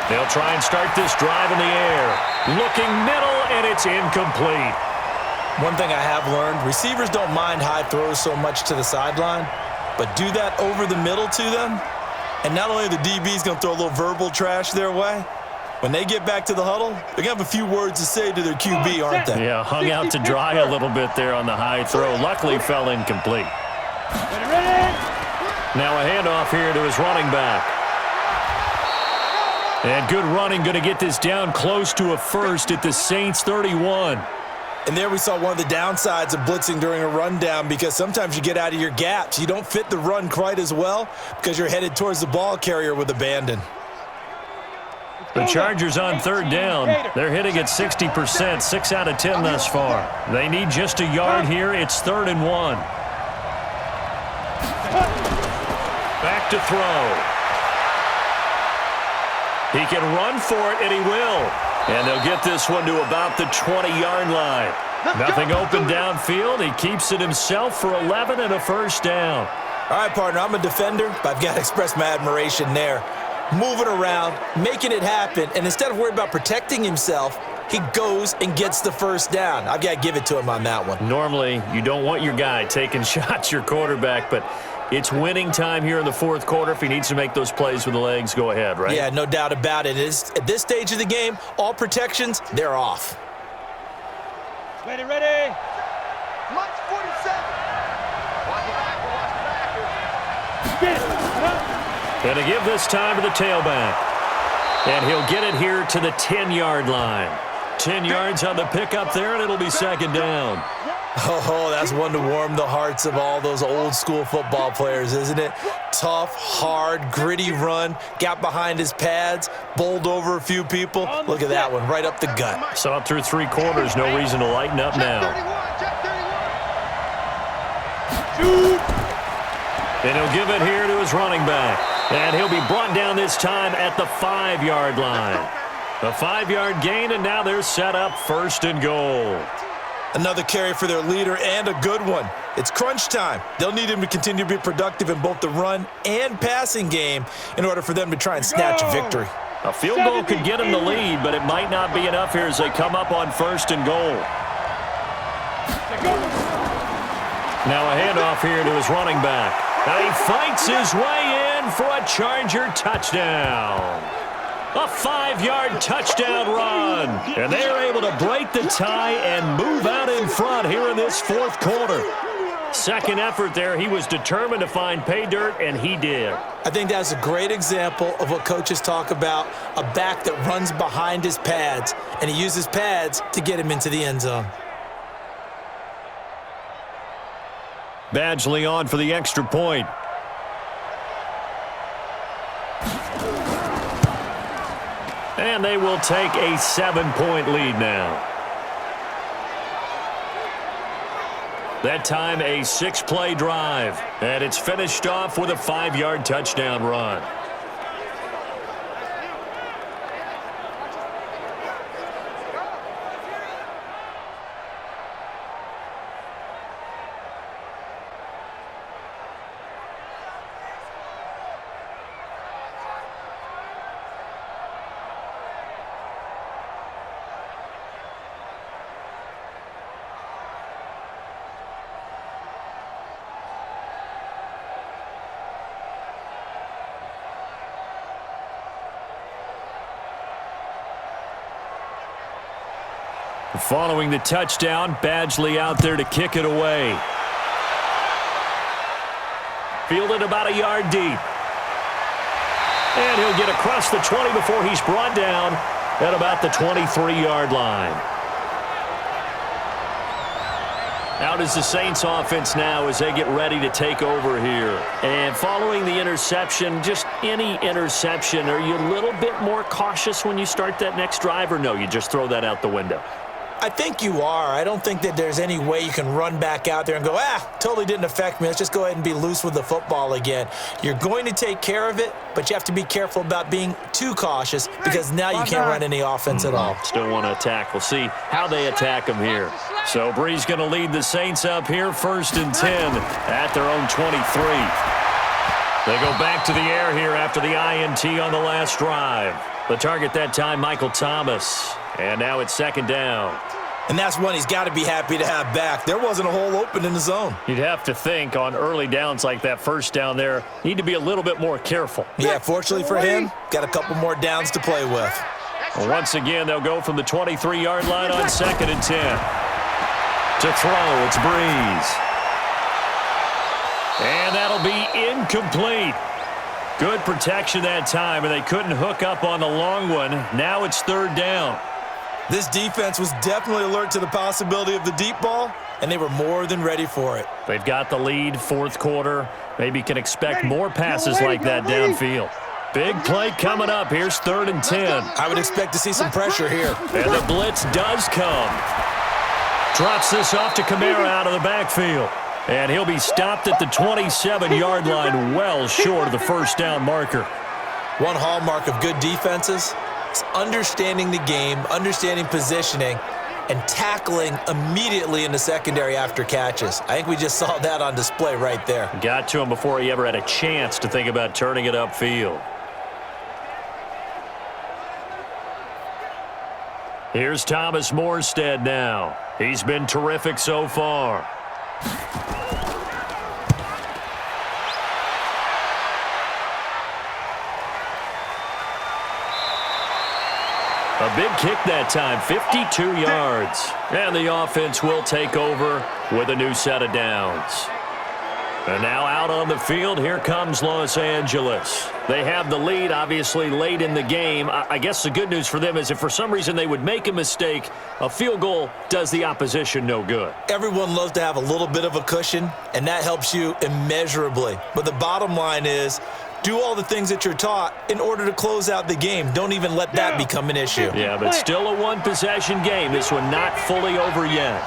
Speaker 2: They'll try and start this drive in the air. Looking middle, and it's incomplete.
Speaker 3: One thing I have learned, receivers don't mind high throws so much to the sideline, but do that over the middle to them, and not only are the DBs going to throw a little verbal trash their way, when they get back to the huddle, they're going to have a few words to say to their QB, aren't they?
Speaker 2: Yeah, hung out to dry a little bit there on the high throw. Luckily, fell incomplete. Now a handoff here to his running back. And good running, going to get this down close to a first at the Saints 31.
Speaker 3: And there we saw one of the downsides of blitzing during a rundown, because sometimes you get out of your gaps. You don't fit the run quite as well because you're headed towards the ball carrier with abandon.
Speaker 2: The Chargers on third down. They're hitting at 60%, 6 out of 10 thus far. They need just a yard here. It's 3rd and 1. Back to throw. He can run for it, and he will. And they'll get this one to about the 20-yard line. Nothing open downfield. He keeps it himself for 11 and a first down.
Speaker 3: All right, partner, I'm a defender, but I've got to express my admiration there. Moving around, making it happen, and instead of worrying about protecting himself, he goes and gets the first down. I've got to give it to him on that one.
Speaker 2: Normally, you don't want your guy taking shots, your quarterback, but it's winning time here in the 4th quarter. If he needs to make those plays with the legs, go ahead, right?
Speaker 3: Yeah, no doubt about it. At this stage of the game, all protections, they're off.
Speaker 4: Ready. Lunch 47. Watch the backer. Get it.
Speaker 2: Going to give this time to the tailback. And he'll get it here to the 10-yard line. 10 yards on the pickup there, and it'll be 2nd down.
Speaker 3: Oh, that's one to warm the hearts of all those old-school football players, isn't it? Tough, hard, gritty run, got behind his pads, bowled over a few people. Look at that one, right up the gut.
Speaker 2: Saw it through 3 quarters, no reason to lighten up now. And he'll give it here to his running back. And he'll be brought down this time at the 5-yard line. A 5-yard gain, and now they're set up 1st and goal.
Speaker 3: Another carry for their leader, and a good one. It's crunch time. They'll need him to continue to be productive in both the run and passing game in order for them to try and snatch a victory.
Speaker 2: A field goal could get him the lead, but it might not be enough here as they come up on 1st and goal. Now a handoff here to his running back. And he fights his way in for a Charger touchdown. A 5-yard touchdown run. And they're able to break the tie and move out in front here in this 4th quarter. Second effort there. He was determined to find pay dirt, and he did.
Speaker 3: I think that's a great example of what coaches talk about, a back that runs behind his pads, and he uses pads to get him into the end zone.
Speaker 2: Badgley on for the extra point. And they will take a 7-point lead now. That time a 6-play drive. And it's finished off with a 5-yard touchdown run. Following the touchdown, Badgley out there to kick it away. Fielded about a yard deep. And he'll get across the 20 before he's brought down at about the 23-yard line. Out is the Saints offense now as they get ready to take over here. And following the interception, just any interception, are you a little bit more cautious when you start that next drive, or no, you just throw that out the window?
Speaker 3: I think you are. I don't think that there's any way you can run back out there and go, totally didn't affect me. Let's just go ahead and be loose with the football again. You're going to take care of it, but you have to be careful about being too cautious because now you can't run any offense at all.
Speaker 2: Still want to attack. We'll see how they attack them here. So Bree's going to lead the Saints up here, 1st and 10 at their own 23. They go back to the air here after the INT on the last drive. The target that time, Michael Thomas. And now it's 2nd down.
Speaker 3: And that's one he's got to be happy to have back. There wasn't a hole open in the zone.
Speaker 2: You'd have to think on early downs like that first down there, need to be a little bit more careful.
Speaker 3: Yeah, fortunately for him, got a couple more downs to play with.
Speaker 2: Well, once again, they'll go from the 23-yard line on 2nd and 10. To throw, it's Breeze. And that'll be incomplete. Good protection that time, and they couldn't hook up on the long one. Now it's 3rd down.
Speaker 3: This defense was definitely alert to the possibility of the deep ball, and they were more than ready for it.
Speaker 2: They've got the lead, 4th quarter. Maybe can expect more passes like that downfield. Big play coming up. Here's 3rd and 10.
Speaker 3: I would expect to see some pressure here.
Speaker 2: And the blitz does come. Drops this off to Kamara out of the backfield. And he'll be stopped at the 27-yard line, well short of the 1st down marker.
Speaker 3: One hallmark of good defenses is understanding the game, understanding positioning, and tackling immediately in the secondary after catches. I think we just saw that on display right there.
Speaker 2: Got to him before he ever had a chance to think about turning it upfield. Here's Thomas Morstead now. He's been terrific so far. A big kick that time, 52 yards. And the offense will take over with a new set of downs. And now out on the field, here comes Los Angeles. They have the lead, obviously, late in the game. I guess the good news for them is if for some reason they would make a mistake, a field goal does the opposition no good.
Speaker 3: Everyone loves to have a little bit of a cushion, and that helps you immeasurably. But the bottom line is, do all the things that you're taught in order to close out the game. Don't even let that become an issue.
Speaker 2: Yeah, but still a one-possession game. This one not fully over yet.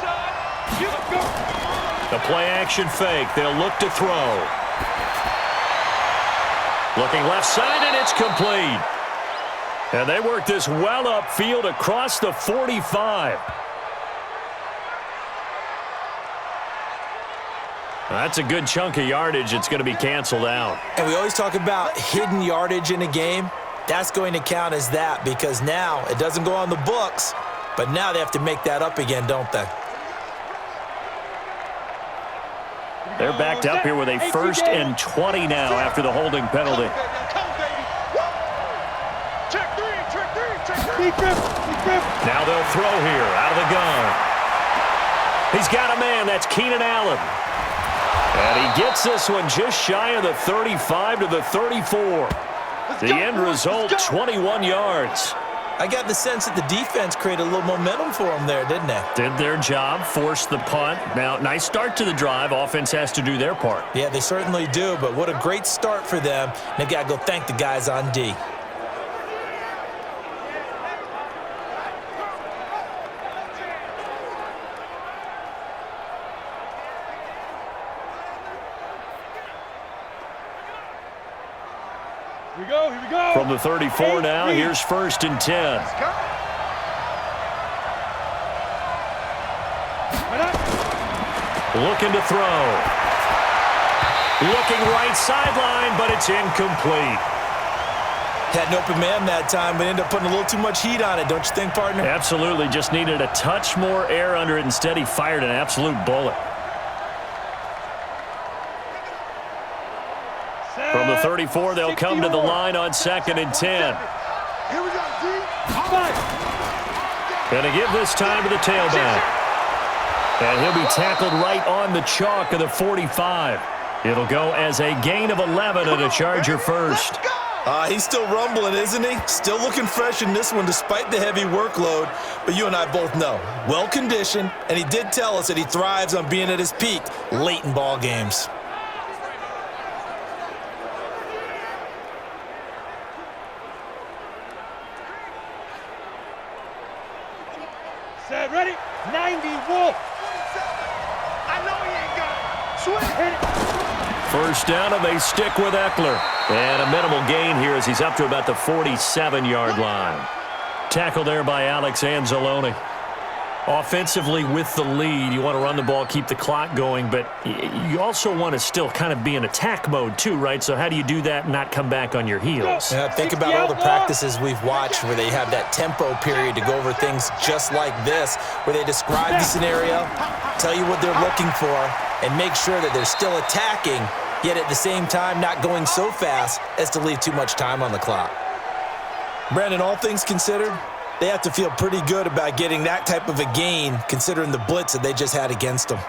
Speaker 2: The play-action fake. They'll look to throw. Looking left side, and it's complete. And they work this well upfield across the 45. That's a good chunk of yardage. It's going to be canceled out.
Speaker 3: And we always talk about hidden yardage in a game. That's going to count as that because now it doesn't go on the books, but now they have to make that up again, don't they?
Speaker 2: They're backed up here with a 1st and 20 now after the holding penalty. Now they'll throw here out of the gun. He's got a man. That's Keenan Allen. And he gets this one just shy of the 35 to the 34. The end result, 21 yards.
Speaker 3: I got the sense that the defense created a little momentum for them there, didn't they?
Speaker 2: Did their job, forced the punt. Now, nice start to the drive. Offense has to do their part.
Speaker 3: Yeah, they certainly do, but what a great start for them. They got to go thank the guys on D.
Speaker 4: Here we go, here we go.
Speaker 2: From the 34 now, here's 1st and 10.
Speaker 4: Let's go.
Speaker 2: Looking to throw. Looking right sideline, but it's incomplete.
Speaker 3: Had an open man that time, but ended up putting a little too much heat on it, don't you think, partner?
Speaker 2: Absolutely. Just needed a touch more air under it. Instead, he fired an absolute bullet. From the 34, they'll come to the line on 2nd and 10.
Speaker 4: Here we go, D.
Speaker 2: Going to give this time to the tailback. And he'll be tackled right on the chalk of the 45. It'll go as a gain of 11 and a Charger first.
Speaker 3: He's still rumbling, isn't he? Still looking fresh in this one despite the heavy workload. But you and I both know, well-conditioned, and he did tell us that he thrives on being at his peak late in ball games.
Speaker 4: Set, ready? 90, Wolf. I know he ain't got it. Swing. Hit it.
Speaker 2: First down, and they stick with Eckler. And a minimal gain here as he's up to about the 47-yard line. Tackle there by Alex Anzalone. Offensively with the lead, you want to run the ball, keep the clock going, but you also want to still kind of be in attack mode too, right? So how do you do that and not come back on your heels?
Speaker 3: Yeah, think about all the practices we've watched where they have that tempo period to go over things just like this, where they describe the scenario, tell you what they're looking for, and make sure that they're still attacking, yet at the same time not going so fast as to leave too much time on the clock. Brandon, all things considered, they have to feel pretty good about getting that type of a gain considering the blitz that they just had against them.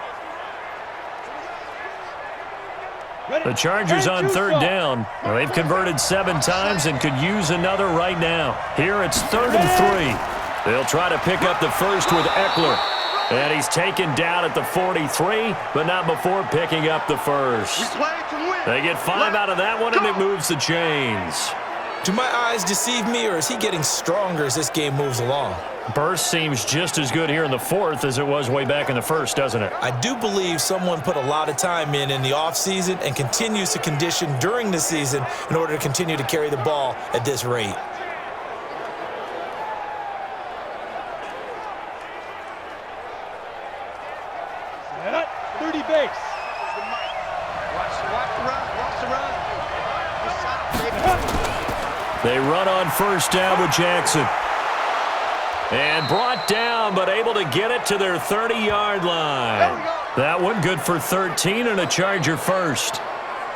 Speaker 2: The Chargers on 3rd down. Well, they've converted 7 times and could use another right now. Here it's 3rd and 3. They'll try to pick up the first with Eckler. And he's taken down at the 43, but not before picking up the first. They get 5 out of that one, and it moves the chains.
Speaker 3: Do my eyes deceive me, or is he getting stronger as this game moves along?
Speaker 2: Burst seems just as good here in the 4th as it was way back in the 1st, doesn't it?
Speaker 3: I do believe someone put a lot of time in the offseason and continues to condition during the season in order to continue to carry the ball at this rate.
Speaker 4: Set up, 30 base.
Speaker 5: Watch the run. Watch the run.
Speaker 2: They run on 1st down with Jackson. And brought down, but able to get it to their 30-yard line. That one good for 13 and a Charger first.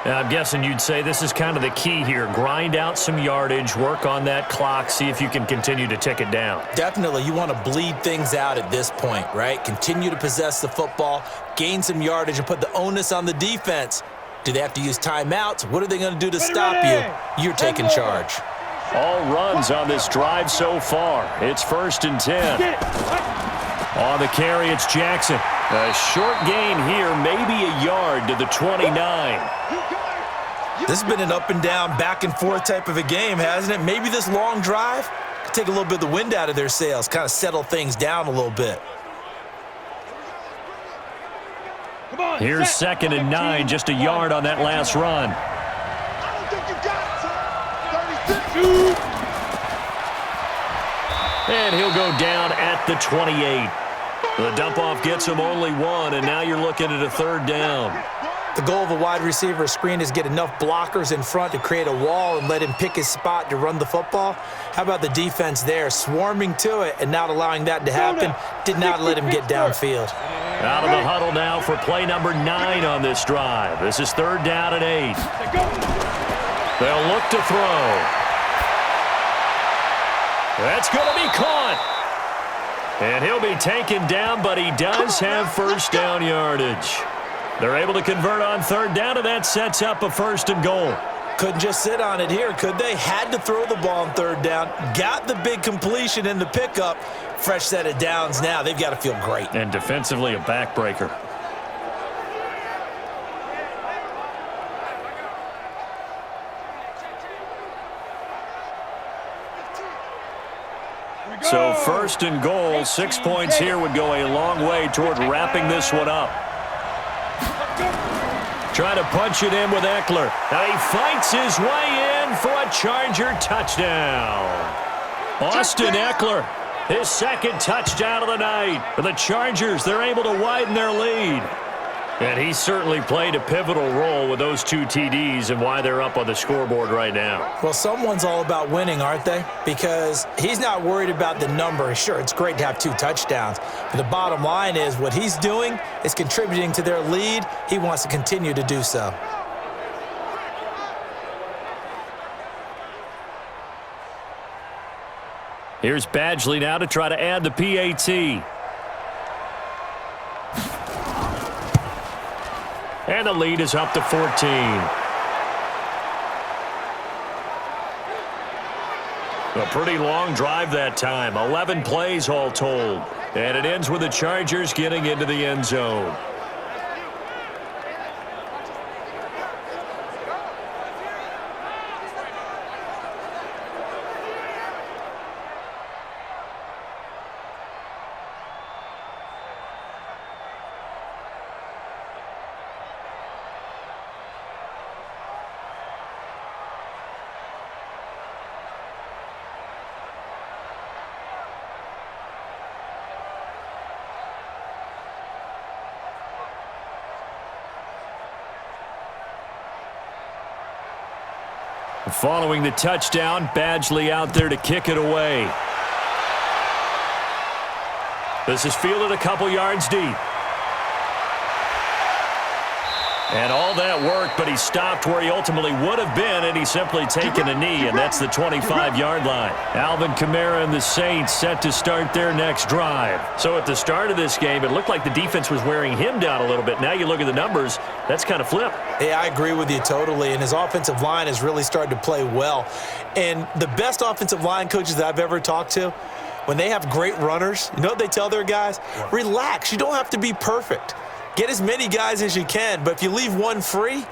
Speaker 2: Now, I'm guessing you'd say this is kind of the key here. Grind out some yardage, work on that clock, see if you can continue to tick it down.
Speaker 3: Definitely, you want to bleed things out at this point, right? Continue to possess the football, gain some yardage, and put the onus on the defense. Do they have to use timeouts? What are they going to do to stop you? You're taking charge.
Speaker 2: All runs on this drive so far. It's 1st and 10. On the carry, it's Jackson. A short gain here, maybe a yard to the 29.
Speaker 3: This has been an up and down, back and forth type of a game, hasn't it? Maybe this long drive could take a little bit of the wind out of their sails, kind of settle things down a little bit.
Speaker 2: Here's 2nd and 9, just a yard on that last run. And he'll go down at the 28. The dump-off gets him only 1, and now you're looking at a 3rd down.
Speaker 3: The goal of a wide receiver screen is get enough blockers in front to create a wall and let him pick his spot to run the football. How about the defense there, swarming to it and not allowing that to happen? Did not let him get downfield.
Speaker 2: Out of the huddle now for play number 9 on this drive. This is 3rd down and 8. They'll look to throw. That's going to be caught. And he'll be taken down, but he does have 1st down yardage. They're able to convert on 3rd down, and that sets up a 1st and goal.
Speaker 3: Couldn't just sit on it here, could they? Had to throw the ball on third down. Got the big completion in the pickup. Fresh set of downs now. They've got to feel great.
Speaker 2: And defensively, a backbreaker. So first and goal, 6 points here would go a long way toward wrapping this one up. Trying to punch it in with Eckler. Now he fights his way in for a Charger touchdown. Austin Eckler, his second touchdown of the night. For the Chargers, they're able to widen their lead. And he certainly played a pivotal role with those 2 TDs and why they're up on the scoreboard right now.
Speaker 3: Well, someone's all about winning, aren't they? Because he's not worried about the number. Sure, it's great to have 2 touchdowns. But the bottom line is what he's doing is contributing to their lead. He wants to continue to do so.
Speaker 2: Here's Badgley now to try to add the PAT. And the lead is up to 14. A pretty long drive that time. 11 plays all told. And it ends with the Chargers getting into the end zone. Following the touchdown, Badgley out there to kick it away. This is fielded a couple yards deep. And all that worked, but he stopped where he ultimately would have been, and he's simply taken a knee, and that's the 25-yard line. Alvin Kamara and the Saints set to start their next drive. So at the start of this game, it looked like the defense was wearing him down a little bit. Now you look at the numbers, that's kind of flipped.
Speaker 3: Yeah, I agree with you totally, and his offensive line has really started to play well. And the best offensive line coaches that I've ever talked to, when they have great runners, you know what they tell their guys? Relax, you don't have to be perfect. Get as many guys as you can, but if you leave one free,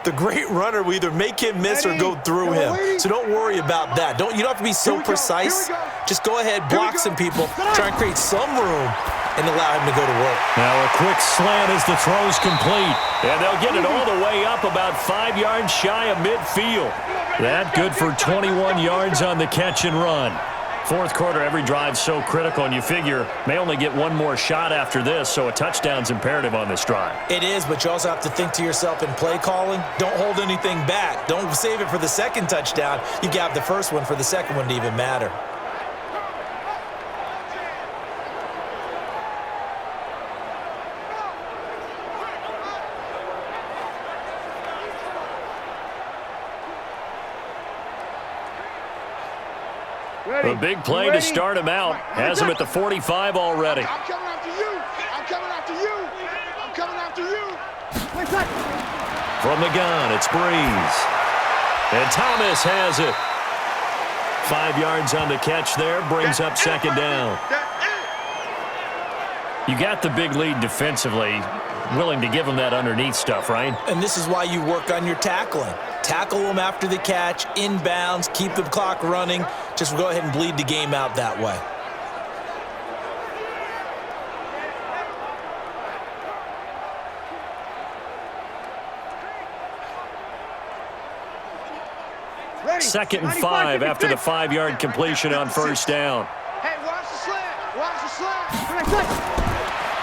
Speaker 3: the great runner will either make him miss or go through him. So don't worry about that. You don't have to be so precise. Just go ahead, block some people, try and create some room, and allow him to go to work.
Speaker 2: Now a quick slant as the throw's complete. And they'll get it all the way up about 5 yards shy of midfield. That good for 21 yards on the catch and run. Fourth quarter, every drive's so critical, and you figure may only get one more shot after this, so a touchdown's imperative on this drive.
Speaker 3: It is, but you also have to think to yourself in play calling, don't hold anything back. Don't save it for the second touchdown. You've got the first one for the second one to even matter.
Speaker 2: A big play to start him out. Has him at the 45 already.
Speaker 4: I'm coming after you. I'm coming after you. I'm coming after you.
Speaker 2: From the gun, it's Breeze. And Thomas has it. 5 yards on the catch there. Brings up second down. You got the big lead defensively. Willing to give him that underneath stuff, right?
Speaker 3: And this is why you work on your tackling. Tackle them after the catch, inbounds, keep the clock running. Just go ahead and bleed the game out that way.
Speaker 2: Second and 5 after the 5-yard completion on first down.
Speaker 4: Hey, watch the slant. Watch the slant.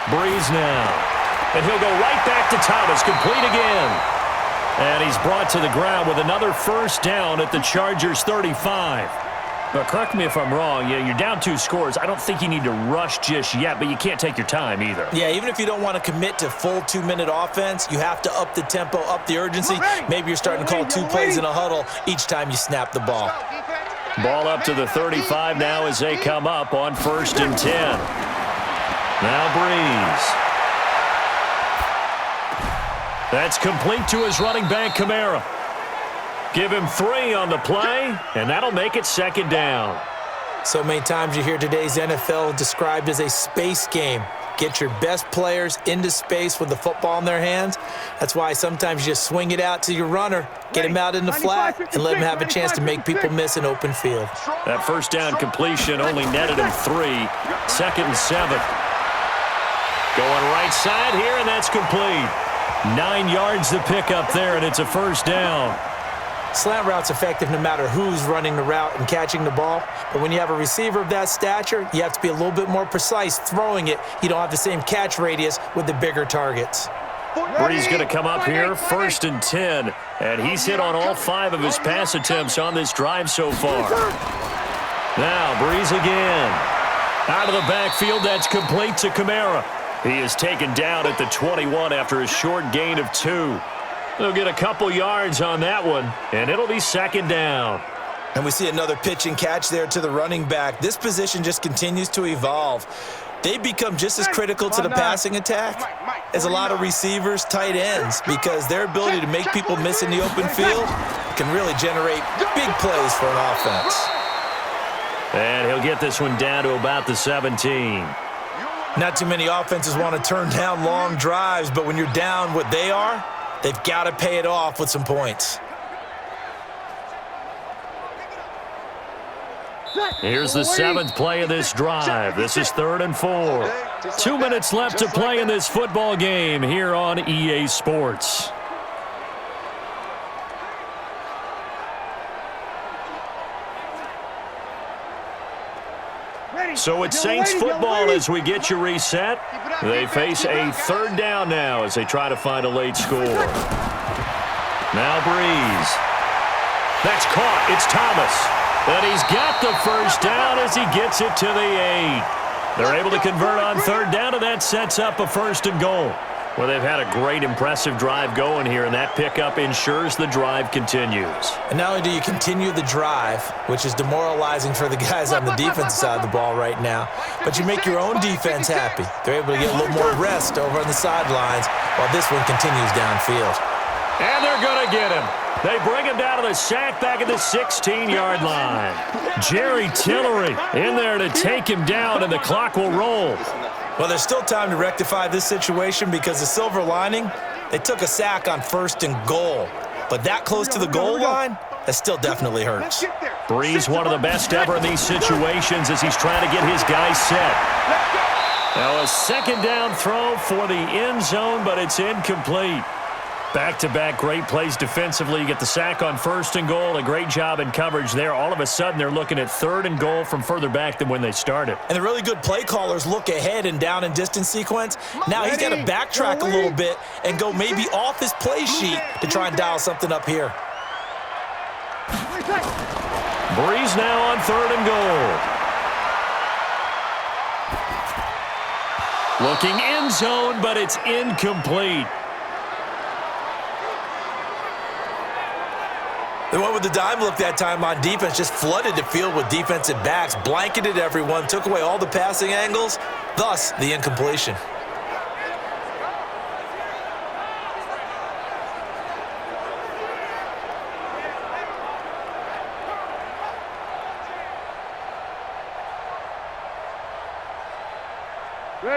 Speaker 2: Breeze now. And he'll go right back to Thomas, complete again. And he's brought to the ground with another first down at the Chargers' 35. But correct me if I'm wrong, you're down 2 scores. I don't think you need to rush just yet, but you can't take your time either.
Speaker 3: Yeah, even if you don't want to commit to full 2-minute offense, you have to up the tempo, up the urgency. Maybe you're starting to call 2 plays in a huddle each time you snap the ball.
Speaker 2: Ball up to the 35 now as they come up on first and 10. Now Breeze. That's complete to his running back, Kamara. Give him 3 on the play, and that'll make it 2nd down.
Speaker 3: So many times you hear today's NFL described as a space game. Get your best players into space with the football in their hands. That's why sometimes you just swing it out to your runner, get him out in the flat, and let him have a chance to make people miss an open field.
Speaker 2: That first down completion only netted him 3. 2nd and 7. Going right side here, and that's complete. 9 yards to pick up there, and it's a 1st down.
Speaker 3: Slant route's effective no matter who's running the route and catching the ball. But when you have a receiver of that stature, you have to be a little bit more precise throwing it. You don't have the same catch radius with the bigger targets.
Speaker 2: Brees going to come up here, 1st and 10. And he's hit on all 5 of his pass attempts on this drive so far. Now, Brees again. Out of the backfield, that's complete to Kamara. He is taken down at the 21 after a short gain of 2. They'll get a couple yards on that one, and it'll be 2nd down.
Speaker 3: And we see another pitch and catch there to the running back. This position just continues to evolve. They become just as critical to the passing attack as a lot of receivers, tight ends, because their ability to make people miss in the open field can really generate big plays for an offense.
Speaker 2: And he'll get this one down to about the 17.
Speaker 3: Not too many offenses want to turn down long drives, but when you're down what they are, they've got to pay it off with some points.
Speaker 2: Here's the 7th play of this drive. This is 3rd and 4. 2 minutes left to play in this football game here on EA Sports. So it's Saints football as we get you reset. They face a 3rd down now as they try to find a late score. Now Brees. That's caught. It's Thomas. And he's got the 1st down as he gets it to the 8. They're able to convert on 3rd down, and that sets up a 1st and goal. Well, they've had a great, impressive drive going here, and that pickup ensures the drive continues.
Speaker 3: And not only do you continue the drive, which is demoralizing for the guys on the defensive side of the ball right now, but you make your own defense happy. They're able to get a little more rest over on the sidelines while this one continues downfield.
Speaker 2: And they're going to get him. They bring him down to the sack back at the 16-yard line. Jerry Tillery in there to take him down, and the clock will roll.
Speaker 3: Well, there's still time to rectify this situation because the silver lining, they took a sack on 1st and goal. But that close to the goal line, that still definitely hurts.
Speaker 2: Brees, one of the best ever in these situations as he's trying to get his guys set. Now a 2nd down throw for the end zone, but it's incomplete. Back-to-back great plays defensively. You get the sack on 1st and goal. A great job in coverage there. All of a sudden, they're looking at 3rd and goal from further back than when they started.
Speaker 3: And the really good play callers look ahead and down and distance sequence. Now he's got to backtrack a little bit and go maybe off his play sheet to try and dial something up here.
Speaker 2: Brees now on 3rd and goal. Looking end zone, but it's incomplete.
Speaker 3: They went with the dime look that time on defense, just flooded the field with defensive backs, blanketed everyone, took away all the passing angles, thus the incompletion.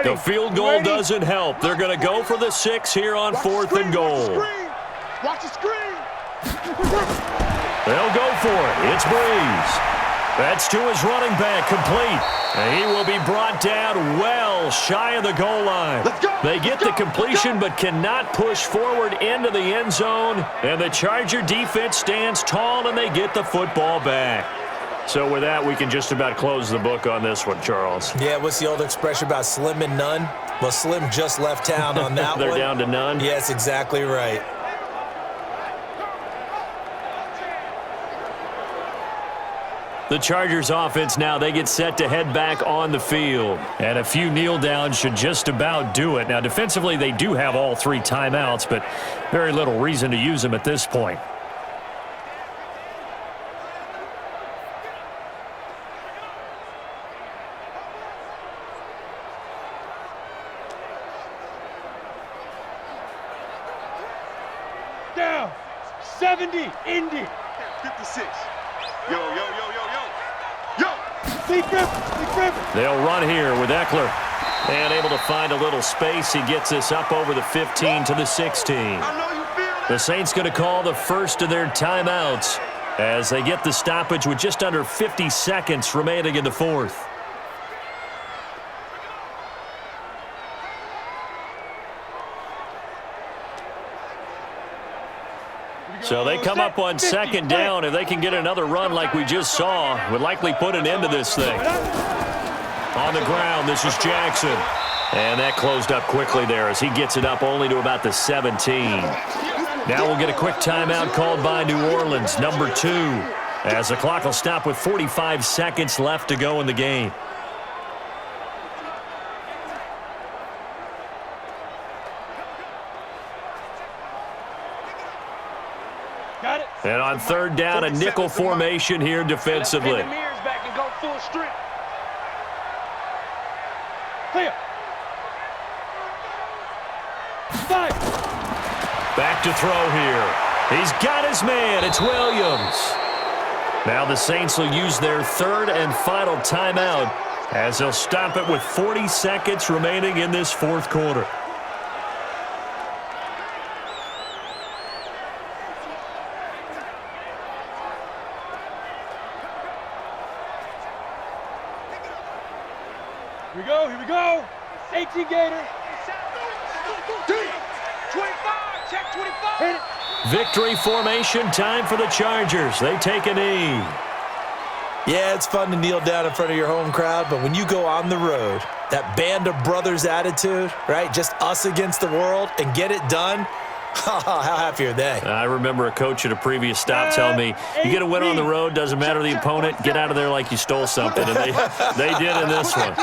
Speaker 2: The field goal doesn't help. They're going to go for the 6 here on 4th and goal.
Speaker 4: Watch the screen.
Speaker 2: They'll go for it. It's Brees. That's to his running back, complete. And he will be brought down well shy of the goal line. They get the completion but cannot push forward into the end zone. And the Charger defense stands tall and they get the football back. So with that, we can just about close the book on this one, Charles.
Speaker 3: Yeah, what's the old expression about slim and none? Well, Slim just left town on that
Speaker 2: They're
Speaker 3: one.
Speaker 2: down to none?
Speaker 3: Yes, exactly right.
Speaker 2: The Chargers offense now, they get set to head back on the field. And a few kneel downs should just about do it. Now, defensively, they do have all 3 timeouts, but very little reason to use them at this point.
Speaker 4: Down. 70, Indy. 56. Yo, yo, yo, yo, yo. Yo!
Speaker 2: They'll run here with Eckler. And able to find a little space. He gets this up over the 15 to the 16. The Saints going to call the first of their timeouts as they get the stoppage with just under 50 seconds remaining in the fourth. So they come up on second down. If they can get another run like we just saw, would likely put an end to this thing. On the ground, this is Jackson. And that closed up quickly there as he gets it up only to about the 17. Now we'll get a quick timeout called by New Orleans, number 2, as the clock will stop with 45 seconds left to go in the game.
Speaker 4: Got it.
Speaker 2: And on third down, a nickel formation here defensively.
Speaker 4: Back and go full strip. Clear.
Speaker 2: Back to throw here. He's got his man. It's Williams. Now the Saints will use their third and final timeout as they'll stop it with 40 seconds remaining in this fourth quarter.
Speaker 4: Here we go. 18 Gator. 25, check 25. Hit it.
Speaker 2: Victory formation time for the Chargers. They take a knee.
Speaker 3: Yeah, it's fun to kneel down in front of your home crowd, but when you go on the road, that band of brothers attitude, right? Just us against the world and get it done. How happy are they?
Speaker 2: I remember a coach at a previous stop telling me, you get a win on the road, doesn't matter the opponent, get out of there like you stole something. And they did in this one.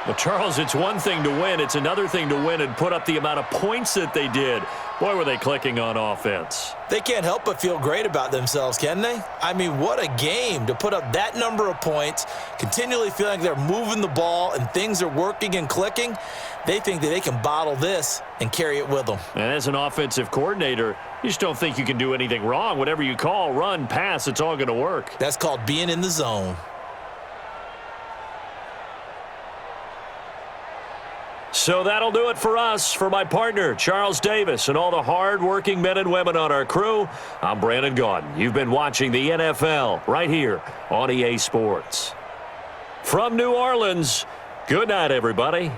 Speaker 2: Well, Charles, it's one thing to win. It's another thing to win and put up the amount of points that they did. Boy, were they clicking on offense.
Speaker 3: They can't help but feel great about themselves, can they? I mean, what a game to put up that number of points, continually feeling like they're moving the ball and things are working and clicking. They think that they can bottle this and carry it with them.
Speaker 2: And as an offensive coordinator, you just don't think you can do anything wrong. Whatever you call, run, pass, it's all going to work.
Speaker 3: That's called being in the zone.
Speaker 2: So that'll do it for us. For my partner, Charles Davis, and all the hard-working men and women on our crew, I'm Brandon Gaudin. You've been watching the NFL right here on EA Sports. From New Orleans, good night, everybody.